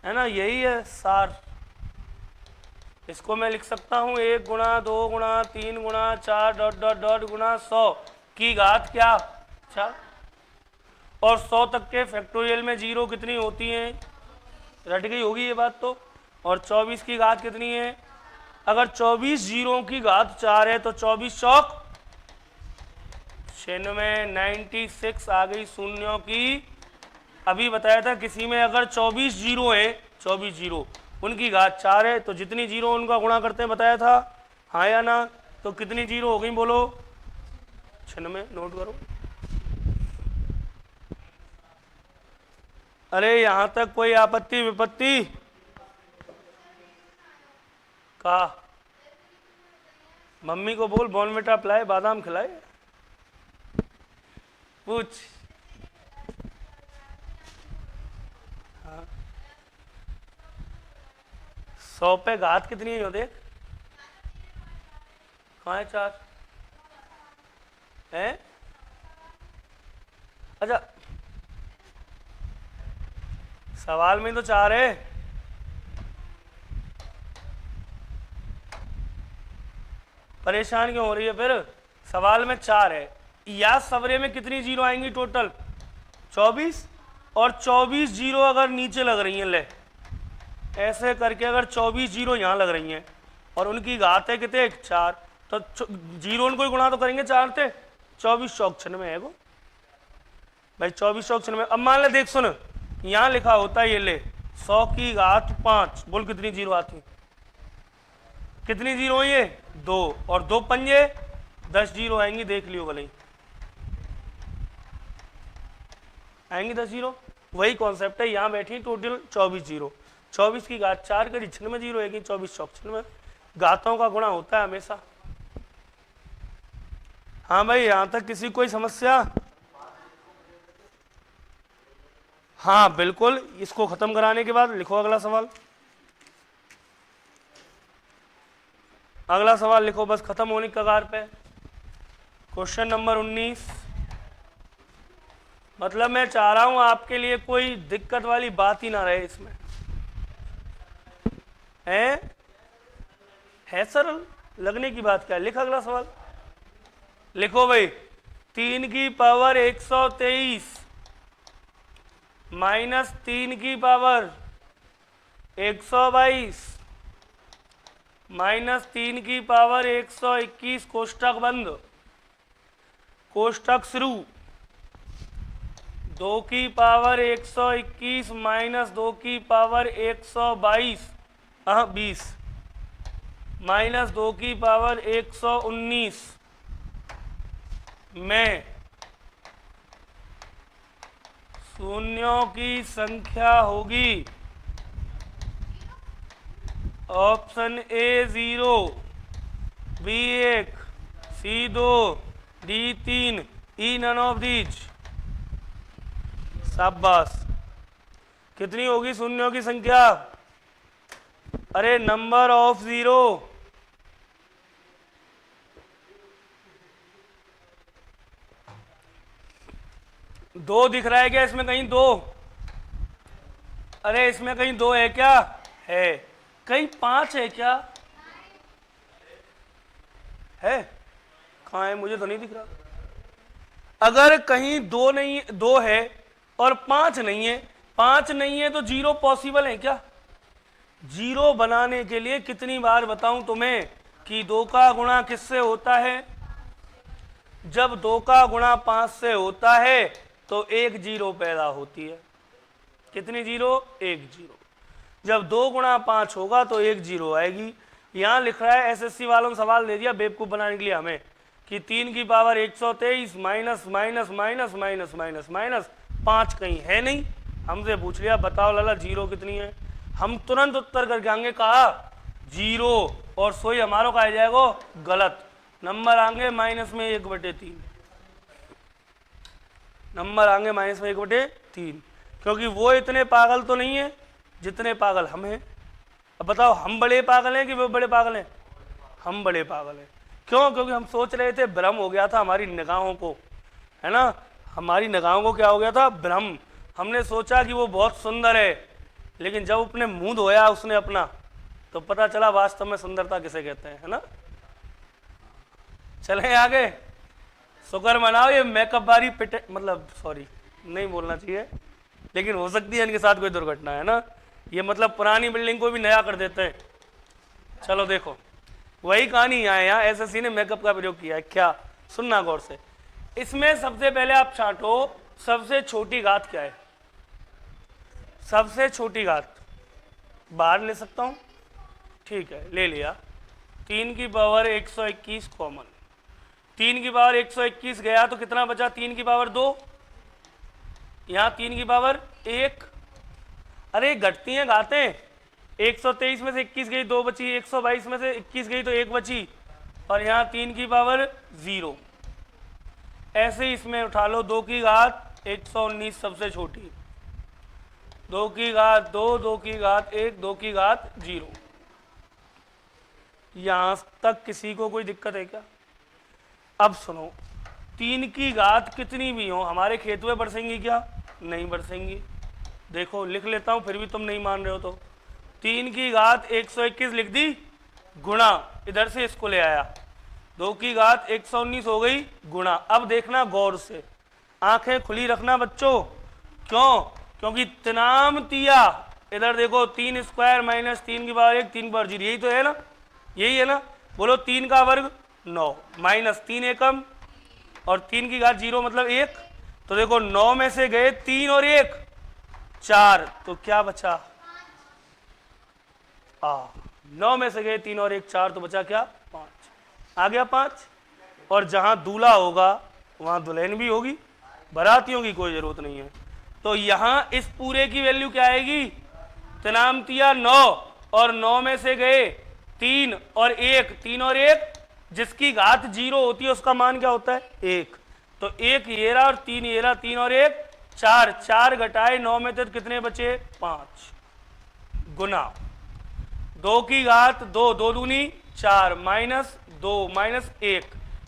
है ना? यही है सार। इसको मैं लिख सकता हूं 1 गुणा 2 गुणा 3 गुणा 4 डॉट डॉट डॉट गुणा 100 की घात क्या? 4। और 100 तक के फैक्टोरियल में जीरो कितनी होती हैं? रट गई होगी ये बात तो। और 24 की घात कितनी है? अगर 24 जीरो की घात 4 है तो 24 चौक 96, 96 आ गई शून्यों की। अभी बताया था किसी में अगर 24 जीरो है, 24 जीरो उनकी घात 4 है तो जितनी जीरो उनका गुणा करते हैं बताया था, हाँ या ना? तो कितनी जीरो हो गई बोलो? 96। नोट करो। अरे यहां तक कोई आपत्ति विपत्ति? का मम्मी को बोल बॉर्नविटा पिलाए, बादाम खिलाए। पूछ। हाँ। 100 पे घात कितनी हो? देख कहाँ है? 4 है। अच्छा सवाल में तो 4 है। परेशान क्यों हो रही है फिर? सवाल में 4 है। या सवरे में कितनी जीरो आएंगी टोटल? 24। और 24 जीरो अगर नीचे लग रही हैं, ले ऐसे करके अगर 24 जीरो यहाँ लग रही हैं और उनकी घात है कितने? 4। तो जीरो उनको गुणा तो करेंगे 4 से। 24 चौक 96 है वो भाई। 24 चौक 96। अब मान ले, देख सुन, यहाँ लिखा होता है ये ले 100 की घात 5। बोल कितनी जीरो आती? कितनी जीरो है ये? 2 और 2 पंजे 10 जीरो आएंगी। देख लियो भले ही आएंगी 10 जीरो। वही कॉन्सेप्ट है, यहाँ बैठी टोटल 24 जीरो। 24 की घात 4 करी 96 जीरो आएगी। 24 चौक 96। घातों का गुणा होता है हमेशा। हाँ भाई, यहां तक किसी कोई समस्या? हाँ बिल्कुल। इसको खत्म कराने के बाद लिखो अगला सवाल। अगला सवाल लिखो, बस खत्म होने की कगार पे। Question number 19। मतलब मैं चाह रहा हूं आपके लिए कोई दिक्कत वाली बात ही ना रहे इसमें। है सरल लगने की बात क्या है? लिख अगला सवाल। लिखो भाई, 3 की पावर 123 माइनस 3 की पावर 122 माइनस 3 की पावर 121 कोष्टक बंद कोष्टक शुरू। 2 की पावर 121 माइनस 2 की पावर 122 20 माइनस 2 की पावर 119 में शून्यों की संख्या होगी। Option A 0, B 1, C 2, D 3, E none of these. शाबाश। कितनी होगी शून्यों की संख्या? अरे नंबर ऑफ जीरो। दो दिख रहा है क्या इसमें कहीं? दो? अरे इसमें कहीं दो है क्या? है। कहीं पांच है क्या? है? कहाँ है? मुझे तो नहीं दिख रहा। अगर कहीं दो नहीं, दो है और पांच नहीं है, पांच नहीं है तो जीरो पॉसिबल है क्या? जीरो बनाने के लिए कितनी बार बताऊं तुम्हें कि दो का गुणा किससे होता है? जब दो का गुणा पांच से होता है तो एक जीरो पैदा होती है। कितनी जीरो? एक जीरो। जब दो गुणा पांच होगा तो एक जीरो आएगी। यहां लिख रहा है, एसएससी वालों ने सवाल दे दिया बेवकूफ बनाने के लिए हमें, कि 3 की power 123 minus minus minus minus minus minus, पांच कहीं है नहीं। हमसे पूछ लिया बताओ लाला जीरो कितनी है? हम तुरंत उत्तर करके आएंगे, कहा जीरो, और सोई हमारो का आ जाएगा गलत। नंबर आएंगे माइनस में 1/3। नंबर आएंगे माइनस में 1/3, क्योंकि वो इतने पागल तो नहीं है जितने पागल हम हैं। अब बताओ हम बड़े पागल हैं कि वो बड़े पागल हैं? हम बड़े पागल हैं। क्यों? क्योंकि हम सोच रहे थे, भ्रम हो गया था हमारी निगाहों को, है ना? हमारी निगाहों को क्या हो गया था? भ्रम। हमने सोचा कि वो बहुत सुंदर है, लेकिन जब अपने मुंह धोया उसने अपना, तो पता चला वास्तव में सुंदरता किसे कहते हैं, है ना? चलें आगे। शुक्र मनाओ ये मेकअप बारी पिटे, मतलब सॉरी नहीं बोलना चाहिए, लेकिन हो सकती है इनके साथ कोई दुर्घटना, है ना? ये मतलब पुरानी बिल्डिंग को भी नया कर देते हैं। चलो देखो, वही कहानी यहाँ एसएससी ने मेकअप का प्रयोग किया है क्या? सुनना गौर से। इसमें सबसे पहले आप छांटो, सबसे छोटी घात क्या है? सबसे छोटी घात बाहर ले सकता हूं? ठीक है, ले लिया। 3 की पावर 121 कॉमन। 3 की पावर 121 गया तो कितना बचा? 3 की पावर 2। यहां 3 की पावर 1। अरे घटती हैं घातें। 123 में से 21 गई, 2 बची। 122 में से 21 गई तो 1 बची, और यहाँ 3 की पावर 0। ऐसे ही इसमें उठा लो, 2 की घात 119 सबसे छोटी, 2 की घात 2, 2 की घात 1, 2 की घात 0। यहां तक किसी को कोई दिक्कत है क्या? अब सुनो, 3 की घात कितनी भी हो हमारे खेत में बरसेंगी क्या? नहीं बरसेंगी। देखो लिख लेता हूं, फिर भी तुम नहीं मान रहे हो तो। 3 की घात 121 लिख दी, गुणा इधर से इसको ले आया, 2 की घात 119 हो गई गुणा। अब देखना गौर से, आंखें खुली रखना बच्चों। क्यों? क्योंकि तनाम तिया, इधर देखो 3 स्क्वायर माइनस 3 की पावर 1, 3 पावर 0, यही तो है ना? यही है ना? बोलो 3 का वर्ग 9 माइनस 3 एकम, और 3 की घात 0 मतलब 1। तो देखो 9 में से गए 3 और 1 4, तो क्या बचा? 9 में से गए 3 और 1 4, तो बचा क्या? 5। आ गया 5। और जहां दूल्हा होगा वहां दुल्हन भी होगी, बारातियों की कोई जरूरत नहीं है। तो यहां इस पूरे की वैल्यू क्या आएगी? तनामतिया 9, और 9 में से गए 3 और 1, 3 और 1, जिसकी घात 0 होती है उसका मान क्या होता है? 1। तो 1 ये रहा और 3 ये रहा, 3 और 1 4, 4 घटाए 9 में थे तो कितने बचे? 5 गुना 2 की घात 2, 2 दूनी 4 माइनस 2 माइनस 1,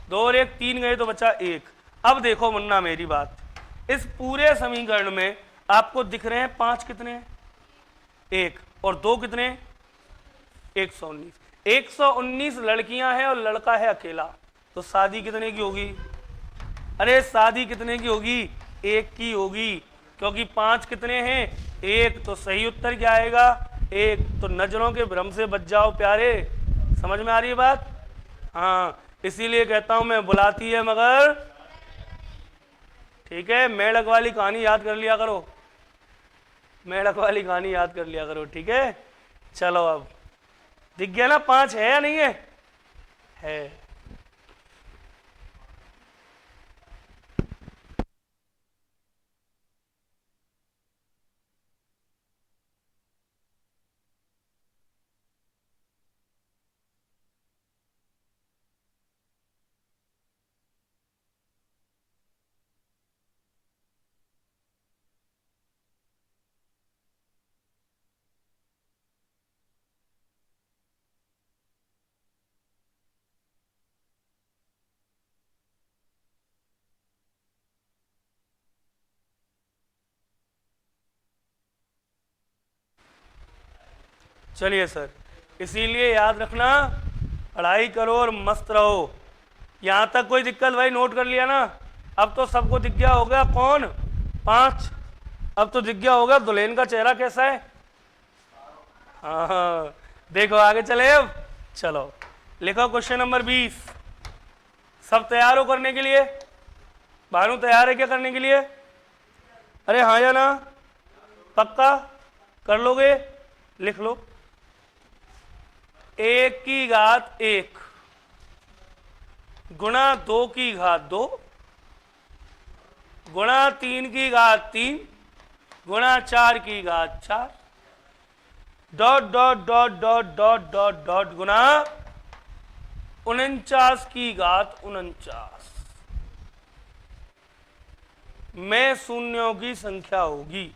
2 और 1 3 गए तो बचा 1। अब देखो मुन्ना मेरी बात, इस पूरे समीकरण में आपको दिख रहे हैं 5 कितने हैं? 1, और 2 कितने? 119। 119 लड़कियां हैं और लड़का है अकेला, तो शादी कितने की होगी? अरे शादी कितने की होगी? 1 की होगी, क्योंकि 5 कितने हैं? 1। तो सही उत्तर क्या आएगा? 1। तो नजरों के भ्रम से बच जाओ प्यारे। समझ में आ रही है बात? हाँ, इसीलिए कहता हूं मैं, बुलाती है मगर। ठीक है, मेढक वाली कहानी याद कर लिया करो, मेढक वाली कहानी याद कर लिया करो, ठीक है? चलो अब दिख गया ना 5 है या नहीं है? है। चलिए सर, इसीलिए याद रखना, पढ़ाई करो और मस्त रहो। यहाँ तक कोई दिक्कत भाई, नोट कर लिया ना? अब तो सबको दिख गया होगा कौन 5। अब तो दिख गया होगा दुल्हन का चेहरा कैसा है। हाँ, देखो आगे चले अब। चलो लिखो क्वेश्चन नंबर 20। सब तैयार हो करने के लिए? भानु तैयार है क्या करने के लिए? अरे हाँ या ना? पक्का कर लोगे? लिख लो। 1 की घात 1 गुणा 2 की घात 2 गुणा 3 की घात 3 गुणा 4 की घात 4 dot dot dot dot dot dot dot गुणा 49 की घात 49 में शून्यों की संख्या होगी।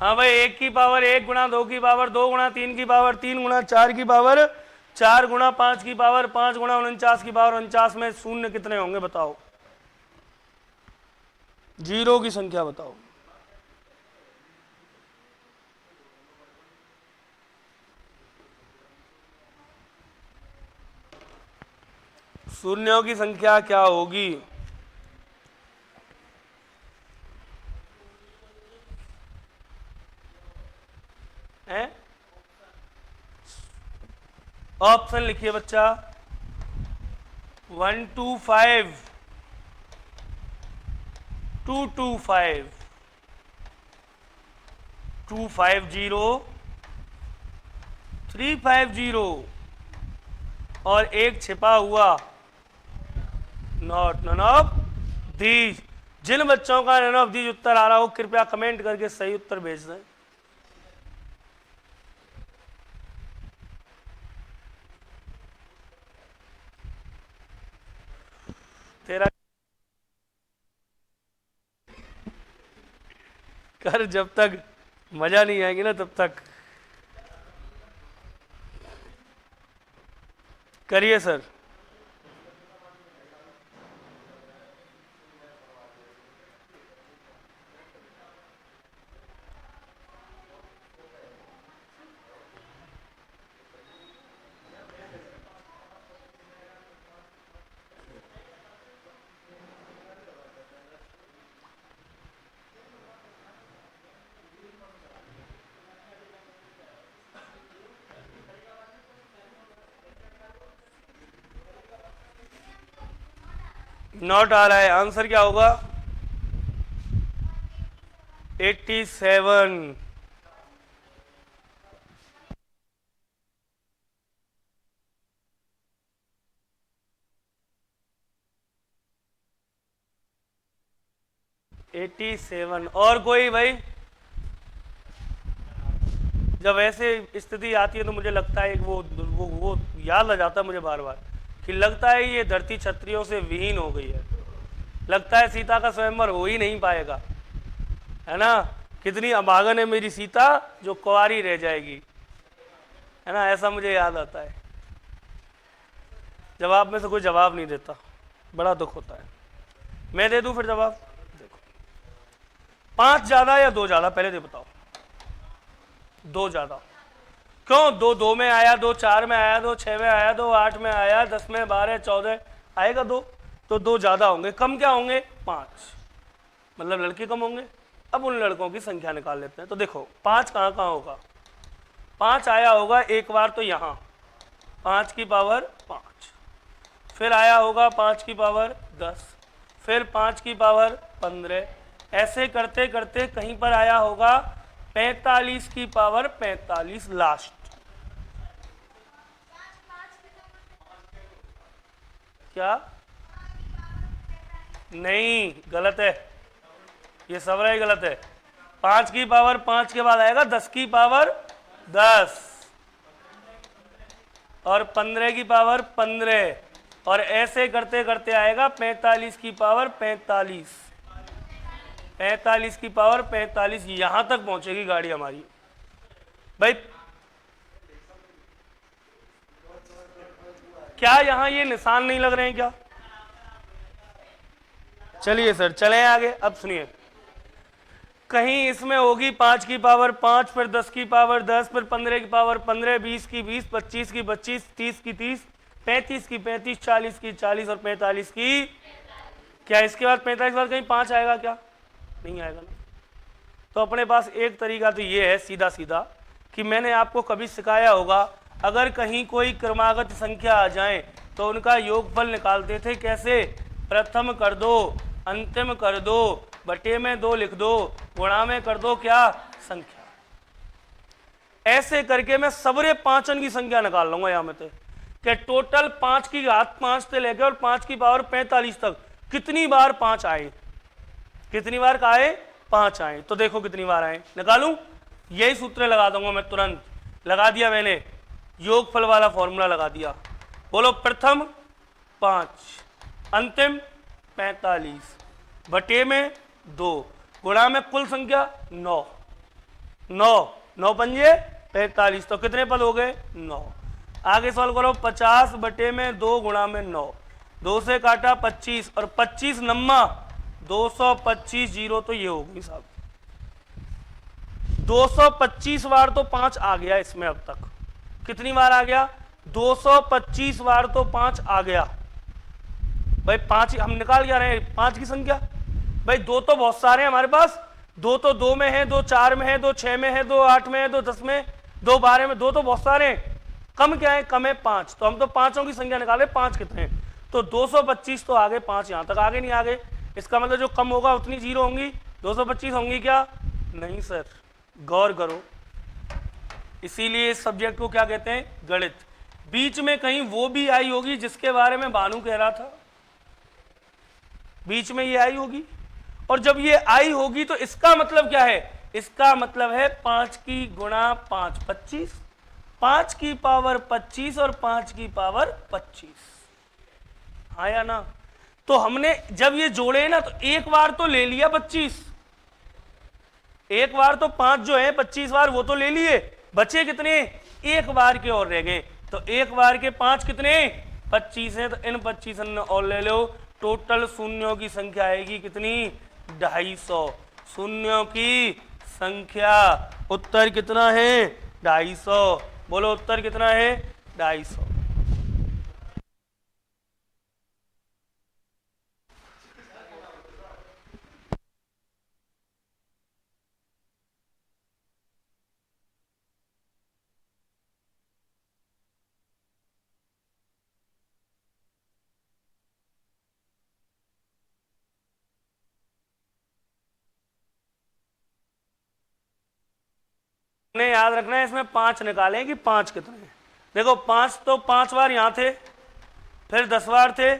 हाँ भाई, 1 की पावर 1 गुणा 2 की पावर 2 गुणा 3 की पावर 3 गुणा 4 की पावर 4 गुणा 5 की पावर 5 गुणा 49 की पावर 49 में शून्य कितने होंगे बताओ? जीरो की संख्या बताओ। शून्यों की संख्या क्या होगी? हैं? ऑप्शन लिखिए बच्चा। 125 225 250 350 और एक छिपा हुआ नॉट नन ऑफ दीज। जिन बच्चों का नन ऑफ दीज उत्तर आ रहा हो कृपया कमेंट करके सही उत्तर भेज दें। तेरा कर, जब तक मजा नहीं आएगी ना तब तक करिए सर। नॉट आ रहा है, आंसर क्या होगा? 87। और कोई भाई? जब ऐसे स्थिति आती है तो मुझे लगता है वो याद आ जाता है मुझे बार बार कि लगता है ये धरती क्षत्रियों से विहीन हो गई है। लगता है सीता का स्वयंवर हो ही नहीं पाएगा, है ना? कितनी अभागन है मेरी सीता जो कुंवारी रह जाएगी, है ना? ऐसा मुझे याद आता है। जवाब में से कोई जवाब नहीं देता, बड़ा दुख होता है। मैं दे दूं फिर जवाब? देखो, 5 ज्यादा या 2 ज्यादा, पहले तो बताओ। 2 ज्यादा। क्यों? 2 2 में आया, 2 4 में आया, 2 6 में आया, 2 8 में आया, 10 में 12 14 आएगा 2, तो 2 ज्यादा होंगे। कम क्या होंगे? 5, मतलब लड़के कम होंगे। अब उन लड़कों की संख्या निकाल लेते हैं। तो देखो 5 कहाँ कहाँ होगा? 5 आया होगा एक बार तो यहाँ 5 की पावर 5, फिर आया होगा 5 की पावर 10, फिर 5 की पावर 15, ऐसे करते करते कहीं पर आया होगा 45 की पावर 45 लास्ट। क्या? नहीं, गलत है, ये सब रहा गलत है। 5 की पावर 5 के बाद आएगा 10 की पावर 10 और 15 की पावर 15, और ऐसे करते करते आएगा 45 की पावर 45। 45 की पावर 45, यहां तक पहुंचेगी गाड़ी हमारी। भाई क्या यहां ये निशान नहीं लग रहे हैं क्या? चलिए सर चलें आगे। अब सुनिए, कहीं इसमें होगी 5 की पावर 5, फिर 10 की पावर 10, फिर 15 की पावर 15, 20 की 20, 25 की 25, 30 की 30, 35 की 35, 40 की 40 और 45 की। क्या इसके बाद 45 के बाद कहीं 5 आएगा क्या? नहीं आएगा ना। तो अपने पास एक तरीका तो ये है सीधा सीधा कि मैंने आपको कभी सिखाया होगा, अगर कहीं कोई क्रमागत संख्या आ जाए तो उनका योगफल निकालते थे कैसे? प्रथम कर दो, अंतिम कर दो, बटे में 2 लिख दो, गुणा में कर दो क्या? संख्या। ऐसे करके मैं सबरे पांचन की संख्या निकाल लूंगा यहां में कि टोटल 5 की घात 5 से लेकर और 5 की पावर 45 तक कितनी बार 5 आए, कितनी बार का आए? 5 आए। तो देखो कितनी बार आए, निकालूं? यही सूत्र लगा दूंगा मैं, तुरंत लगा दिया मैंने, योगफल वाला फॉर्मूला लगा दिया। बोलो, प्रथम 5, अंतिम 45, बटे में 2, गुणा में कुल संख्या 9, 9 पंजे 45, तो कितने पद हो गए? 9। आगे सॉल्व करो, 50 बटे में 2 गुणा में 9, 2 से काटा 25 और 25 नम्मा 225 जीरो, तो ये होगी साहब 225 बार तो 5 आ गया इसमें अब तक। कितनी बार आ गया? 225 बार तो 5 आ गया। भाई 5 हम निकाल क्या रहे हैं? 5 की संख्या। भाई 2 तो बहुत सारे हैं हमारे पास, 2 तो 2 में है, 2 4 में है, 2 6 में है, 2 8 में है, 2 10 में, 2 12 में, 2 तो बहुत सारे हैं। कम क्या है? कम है 5। तो हम तो पांचों की संख्या निकाले, 5 कितने हैं? तो 225 तो आगे, 5 यहां तक आगे नहीं आगे। इसका मतलब जो कम होगा उतनी जीरो होंगी, 225 होंगी क्या? नहीं सर, गौर करो। इसीलिए इस सब्जेक्ट को क्या कहते हैं? गणित। बीच में कहीं वो भी आई होगी जिसके बारे में भानु कह रहा था, बीच में ये आई होगी, और जब ये आई होगी तो इसका मतलब क्या है? इसका मतलब है 5 की गुणा 5 25, 5 की पावर 25 और 5 की पावर 25, आया ना? तो हमने जब ये जोड़े ना तो एक बार तो ले लिया 25, एक बार तो 5 जो है 25 बार वो तो ले लिए, बचे कितने? एक बार के और रह गए। तो एक बार के 5 कितने? 25 हैं, तो इन 25 और ले लो। टोटल शून्यों की संख्या आएगी कितनी? 250। शून्यों की संख्या, उत्तर कितना है? 250। बोलो उत्तर कितना है? 250। ने याद रखना है, इसमें 5 निकालें कि 5 कितने हैं। देखो 5 तो 5 बार यहां थे, फिर 10 बार थे,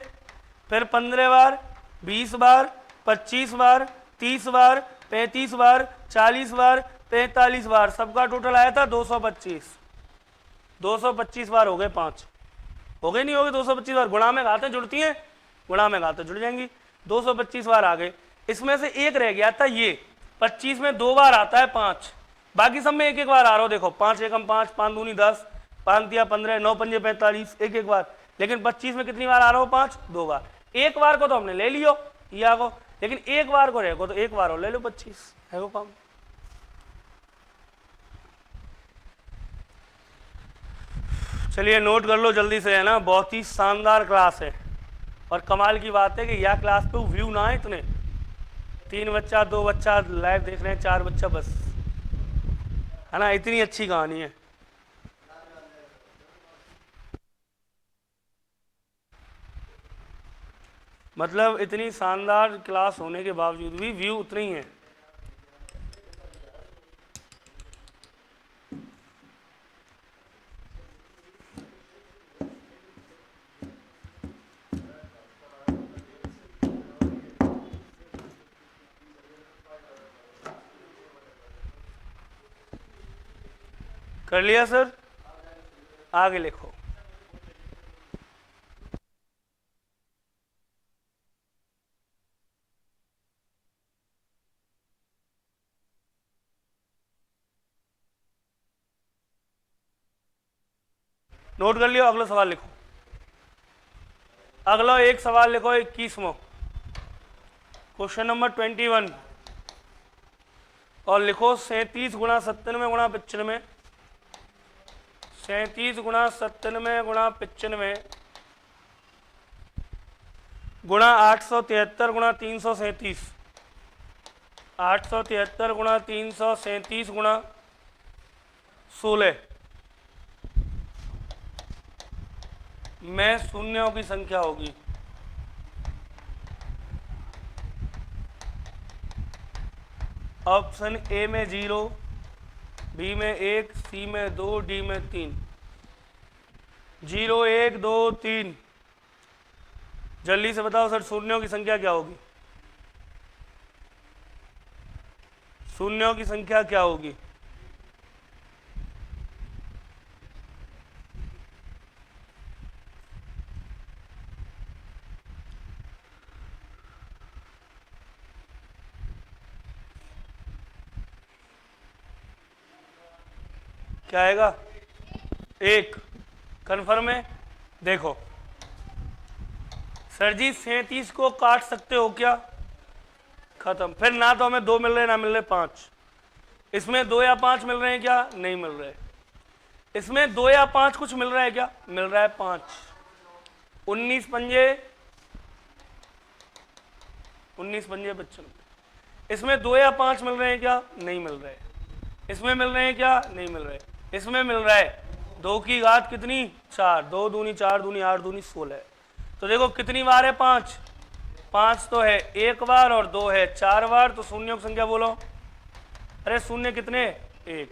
फिर 15 बार, 20 बार, 25 बार, 30 बार, 35 बार, 40 बार, 45 बार, सबका टोटल आया था 225। 225 बार हो गए 5, हो गए नहीं हो गए? 225 बार गुणा में घातें जुड़ती हैं, गुणा में घातें जुड़ जाएंगी। 225 बार आ गए। इसमें से एक रह गया था ये 25 में 2 बार आता है 5, बाकी सब में एक एक बार आ रहा हो। देखो 5 एकम 5, 5 दूनी 10, 5 दिया 15, 9 पंजे 45, एक एक बार। लेकिन 25 में कितनी बार आ रहा हो? 5, 2 बार। एक बार को तो हमने ले लियो या को, लेकिन एक बार को रहेगा तो एक बार और ले लो 25, है वो काम। चलिए नोट कर लो जल्दी से, है ना? बहुत ही शानदार क्लास है, और कमाल की बात है कि यह क्लास पे व्यू ना है इतने, 3 बच्चा 2 बच्चा लाइव देख रहे हैं, 4 बच्चा बस, है ना? इतनी अच्छी कहानी है। मतलब इतनी शानदार क्लास होने के बावजूद भी व्यू उतने ही है। कर लिया सर? आगे लिखो। नोट कर लियो, अगला सवाल लिखो। अगला एक सवाल लिखो 21वां, क्वेश्चन नंबर 21, और लिखो 37 गुणा 97 गुणा 95, 37 गुणा 97 गुणा 95 गुणा 873 गुणा 337, 873 गुणा 337 गुणा 16 में शून्यों की संख्या होगी। ऑप्शन ए में 0, बी में 1, सी में 2, डी में 3। 0, 1, 2, 3। जल्दी से बताओ सर, शून्यों की संख्या क्या होगी? शून्यों की संख्या क्या होगी? क्या आएगा? 1। कन्फर्म है? देखो सर जी 37 को काट सकते हो क्या? खत्म। फिर ना तो हमें 2 मिल रहे ना मिल रहे 5। इसमें 2 या 5 मिल रहे हैं क्या? नहीं मिल रहे। इसमें 2 या 5 कुछ मिल रहा है क्या? मिल रहा है 5। 19 पंजे 55। इसमें 2 या 5 मिल रहे हैं क्या? नहीं मिल रहे। इसमें मिल रहे हैं क्या? नहीं मिल रहे। इसमें मिल रहा है 2 की घात कितनी? 4। 2 दूनी 4 दूनी 8 दूनी 16। तो देखो कितनी बार है? 5। 5 तो है 1 बार और 2 है 4 बार, तो शून्यों की संख्या बोलो। अरे शून्य कितने? 1।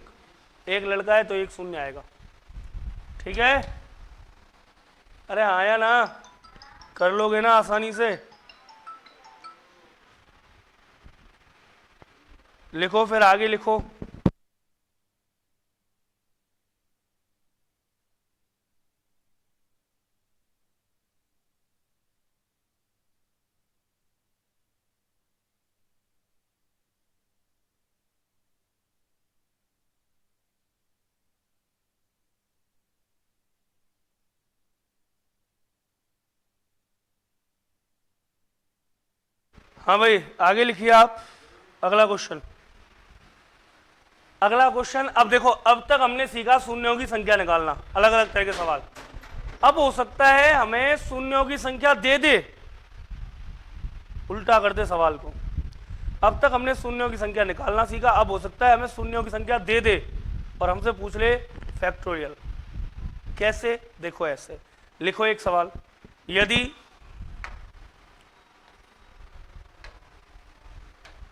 एक लड़का है तो 1 शून्य आएगा। ठीक है? अरे हाँ या ना? कर लोगे ना आसानी से? लिखो फिर आगे लिखो। हाँ भाई आगे लिखिए आप अगला क्वेश्चन। अगला क्वेश्चन, अब देखो अब तक हमने सीखा शून्यों की संख्या निकालना, अलग अलग तरह के सवाल। अब हो सकता है हमें शून्यों की संख्या दे दे, उल्टा कर दे सवाल को। अब तक हमने शून्यों की संख्या निकालना सीखा, अब हो सकता है हमें शून्यों की संख्या दे दे और हमसे पूछ ले फैक्टोरियल। कैसे? देखो ऐसे लिखो एक सवाल, यदि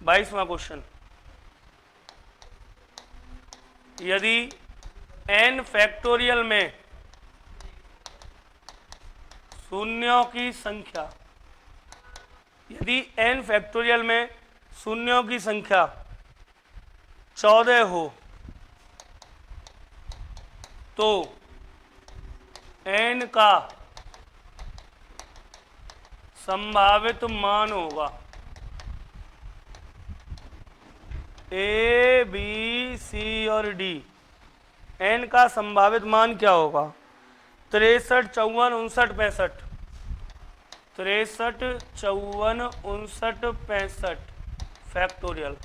22वां क्वेश्चन, यदि n फैक्टोरियल में शून्यों की संख्या, यदि n फैक्टोरियल में शून्यों की संख्या 14 हो तो n का संभावित मान होगा A, B, C और D। n का संभावित मान क्या होगा? 63, 54, 59, 65। 63, 54, 59, 65 फैक्टोरियल।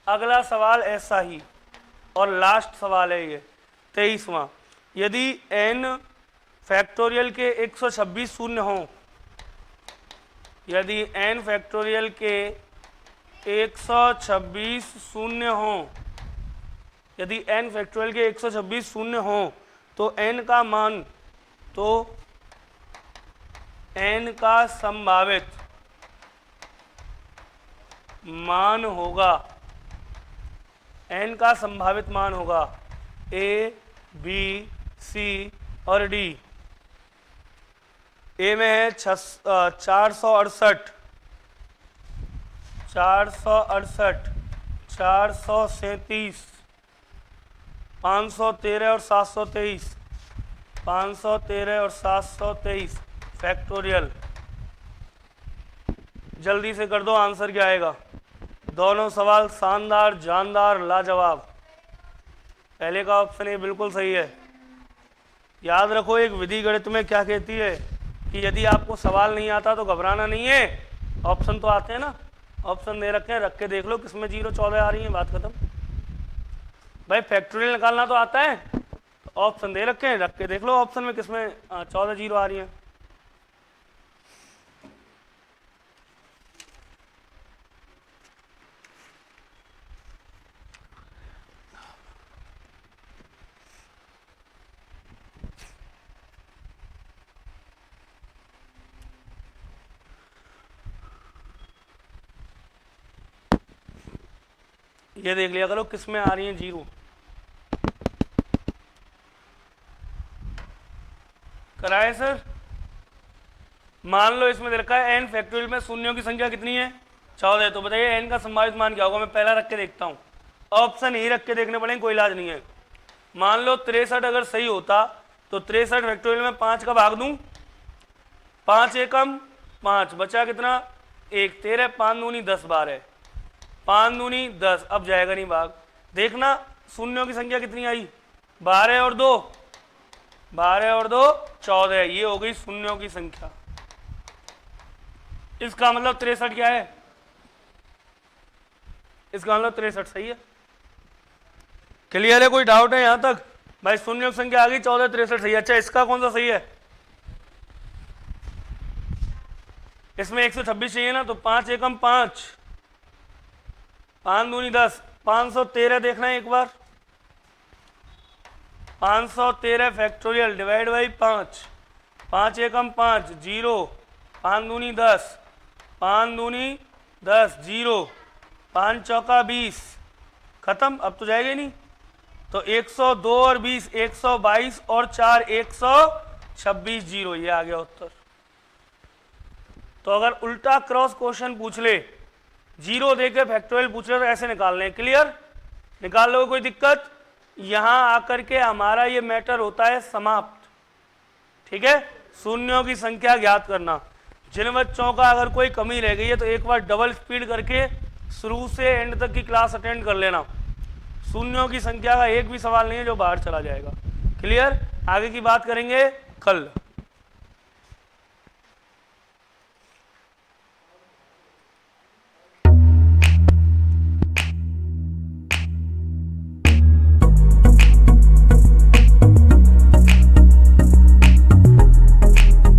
अगला सवाल ऐसा ही, और लास्ट सवाल है ये 23वां, यदि n फैक्टोरियल के 126 शून्य हों, यदि n फैक्टोरियल के 126 शून्य हों, यदि n फैक्टोरियल के 126 शून्य हों तो n का मान, तो n का संभावित मान होगा, n का संभावित मान होगा A, B, C और D। A में है 468, 438, 437, 513 और 723, 513 और 723 फैक्टोरियल। जल्दी से कर दो, आंसर क्या आएगा? दोनों सवाल शानदार, जानदार, लाजवाब। पहले का ऑप्शन ये बिल्कुल सही है। याद रखो एक विधि गणित में क्या कहती है कि यदि आपको सवाल नहीं आता तो घबराना नहीं है, ऑप्शन तो आते हैं ना, ऑप्शन दे रखे हैं, रख के देख लो किसमें 0 14 आ रही है, बात खत्म। भाई फैक्टोरियल निकालना तो आता है, तो ऑप्शन दे रखे हैं, रख के देख लो ऑप्शन में किसमें 14 0 आ रही है। ये देख लिया करो किस में आ रही है 0। कराए सर? मान लो इसमें दे रखा है n फैक्टोरियल में शून्यों की संख्या कितनी है 14, तो बताइए n का संभावित मान क्या होगा। मैं पहला रख के देखता हूँ, ऑप्शन ही रख के देखने पड़ेंगे, कोई इलाज नहीं है। मान लो 63 अगर सही होता तो 63 फैक्टोरियल में 5 का भाग दूं, 5 एकम 5 बचा कितना 1, 13 5 दूनी 10 12, 5 दूनी 10, अब जाएगा नहीं भाग। देखना शून्यों की संख्या कितनी आई 12 और 2 14, ये हो गई शून्यों की संख्या। इसका मतलब 63 क्या है, इसका मतलब 63 सही है। क्लियर है? कोई डाउट है यहां तक? भाई शून्यों की संख्या आ गई 14 63 सही है। अच्छा इसका कौन सा सही है? इसमें 126 चाहिए ना, तो 5 एकम 5 5 दूनी 10, 513 देखना है एक बार, 513 फैक्टोरियल डिवाइड बाई 5, 5 एकम 5 0, 5 दूनी 10, 5 दूनी 10 0, 5 चौका 20, खत्म। अब तो जाएगा ही नहीं, तो 102 और 20 122 और 4 126 0, ये आ गया उत्तर। तो अगर उल्टा क्रॉस क्वेश्चन पूछ ले, 0 देके फैक्टोरियल पूछ ले, तो ऐसे निकालने। क्लियर? निकाल लो, कोई दिक्कत? यहां आकर के हमारा ये मैटर होता है समाप्त। ठीक है, शून्यों की संख्या ज्ञात करना। जिन बच्चों का अगर कोई कमी रह गई है तो एक बार डबल स्पीड करके शुरू से एंड तक की क्लास अटेंड कर लेना। शून्यों की संख्या का एक भी सवाल नहीं है जो बाहर चला जाएगा। क्लियर? आगे की बात करेंगे कल।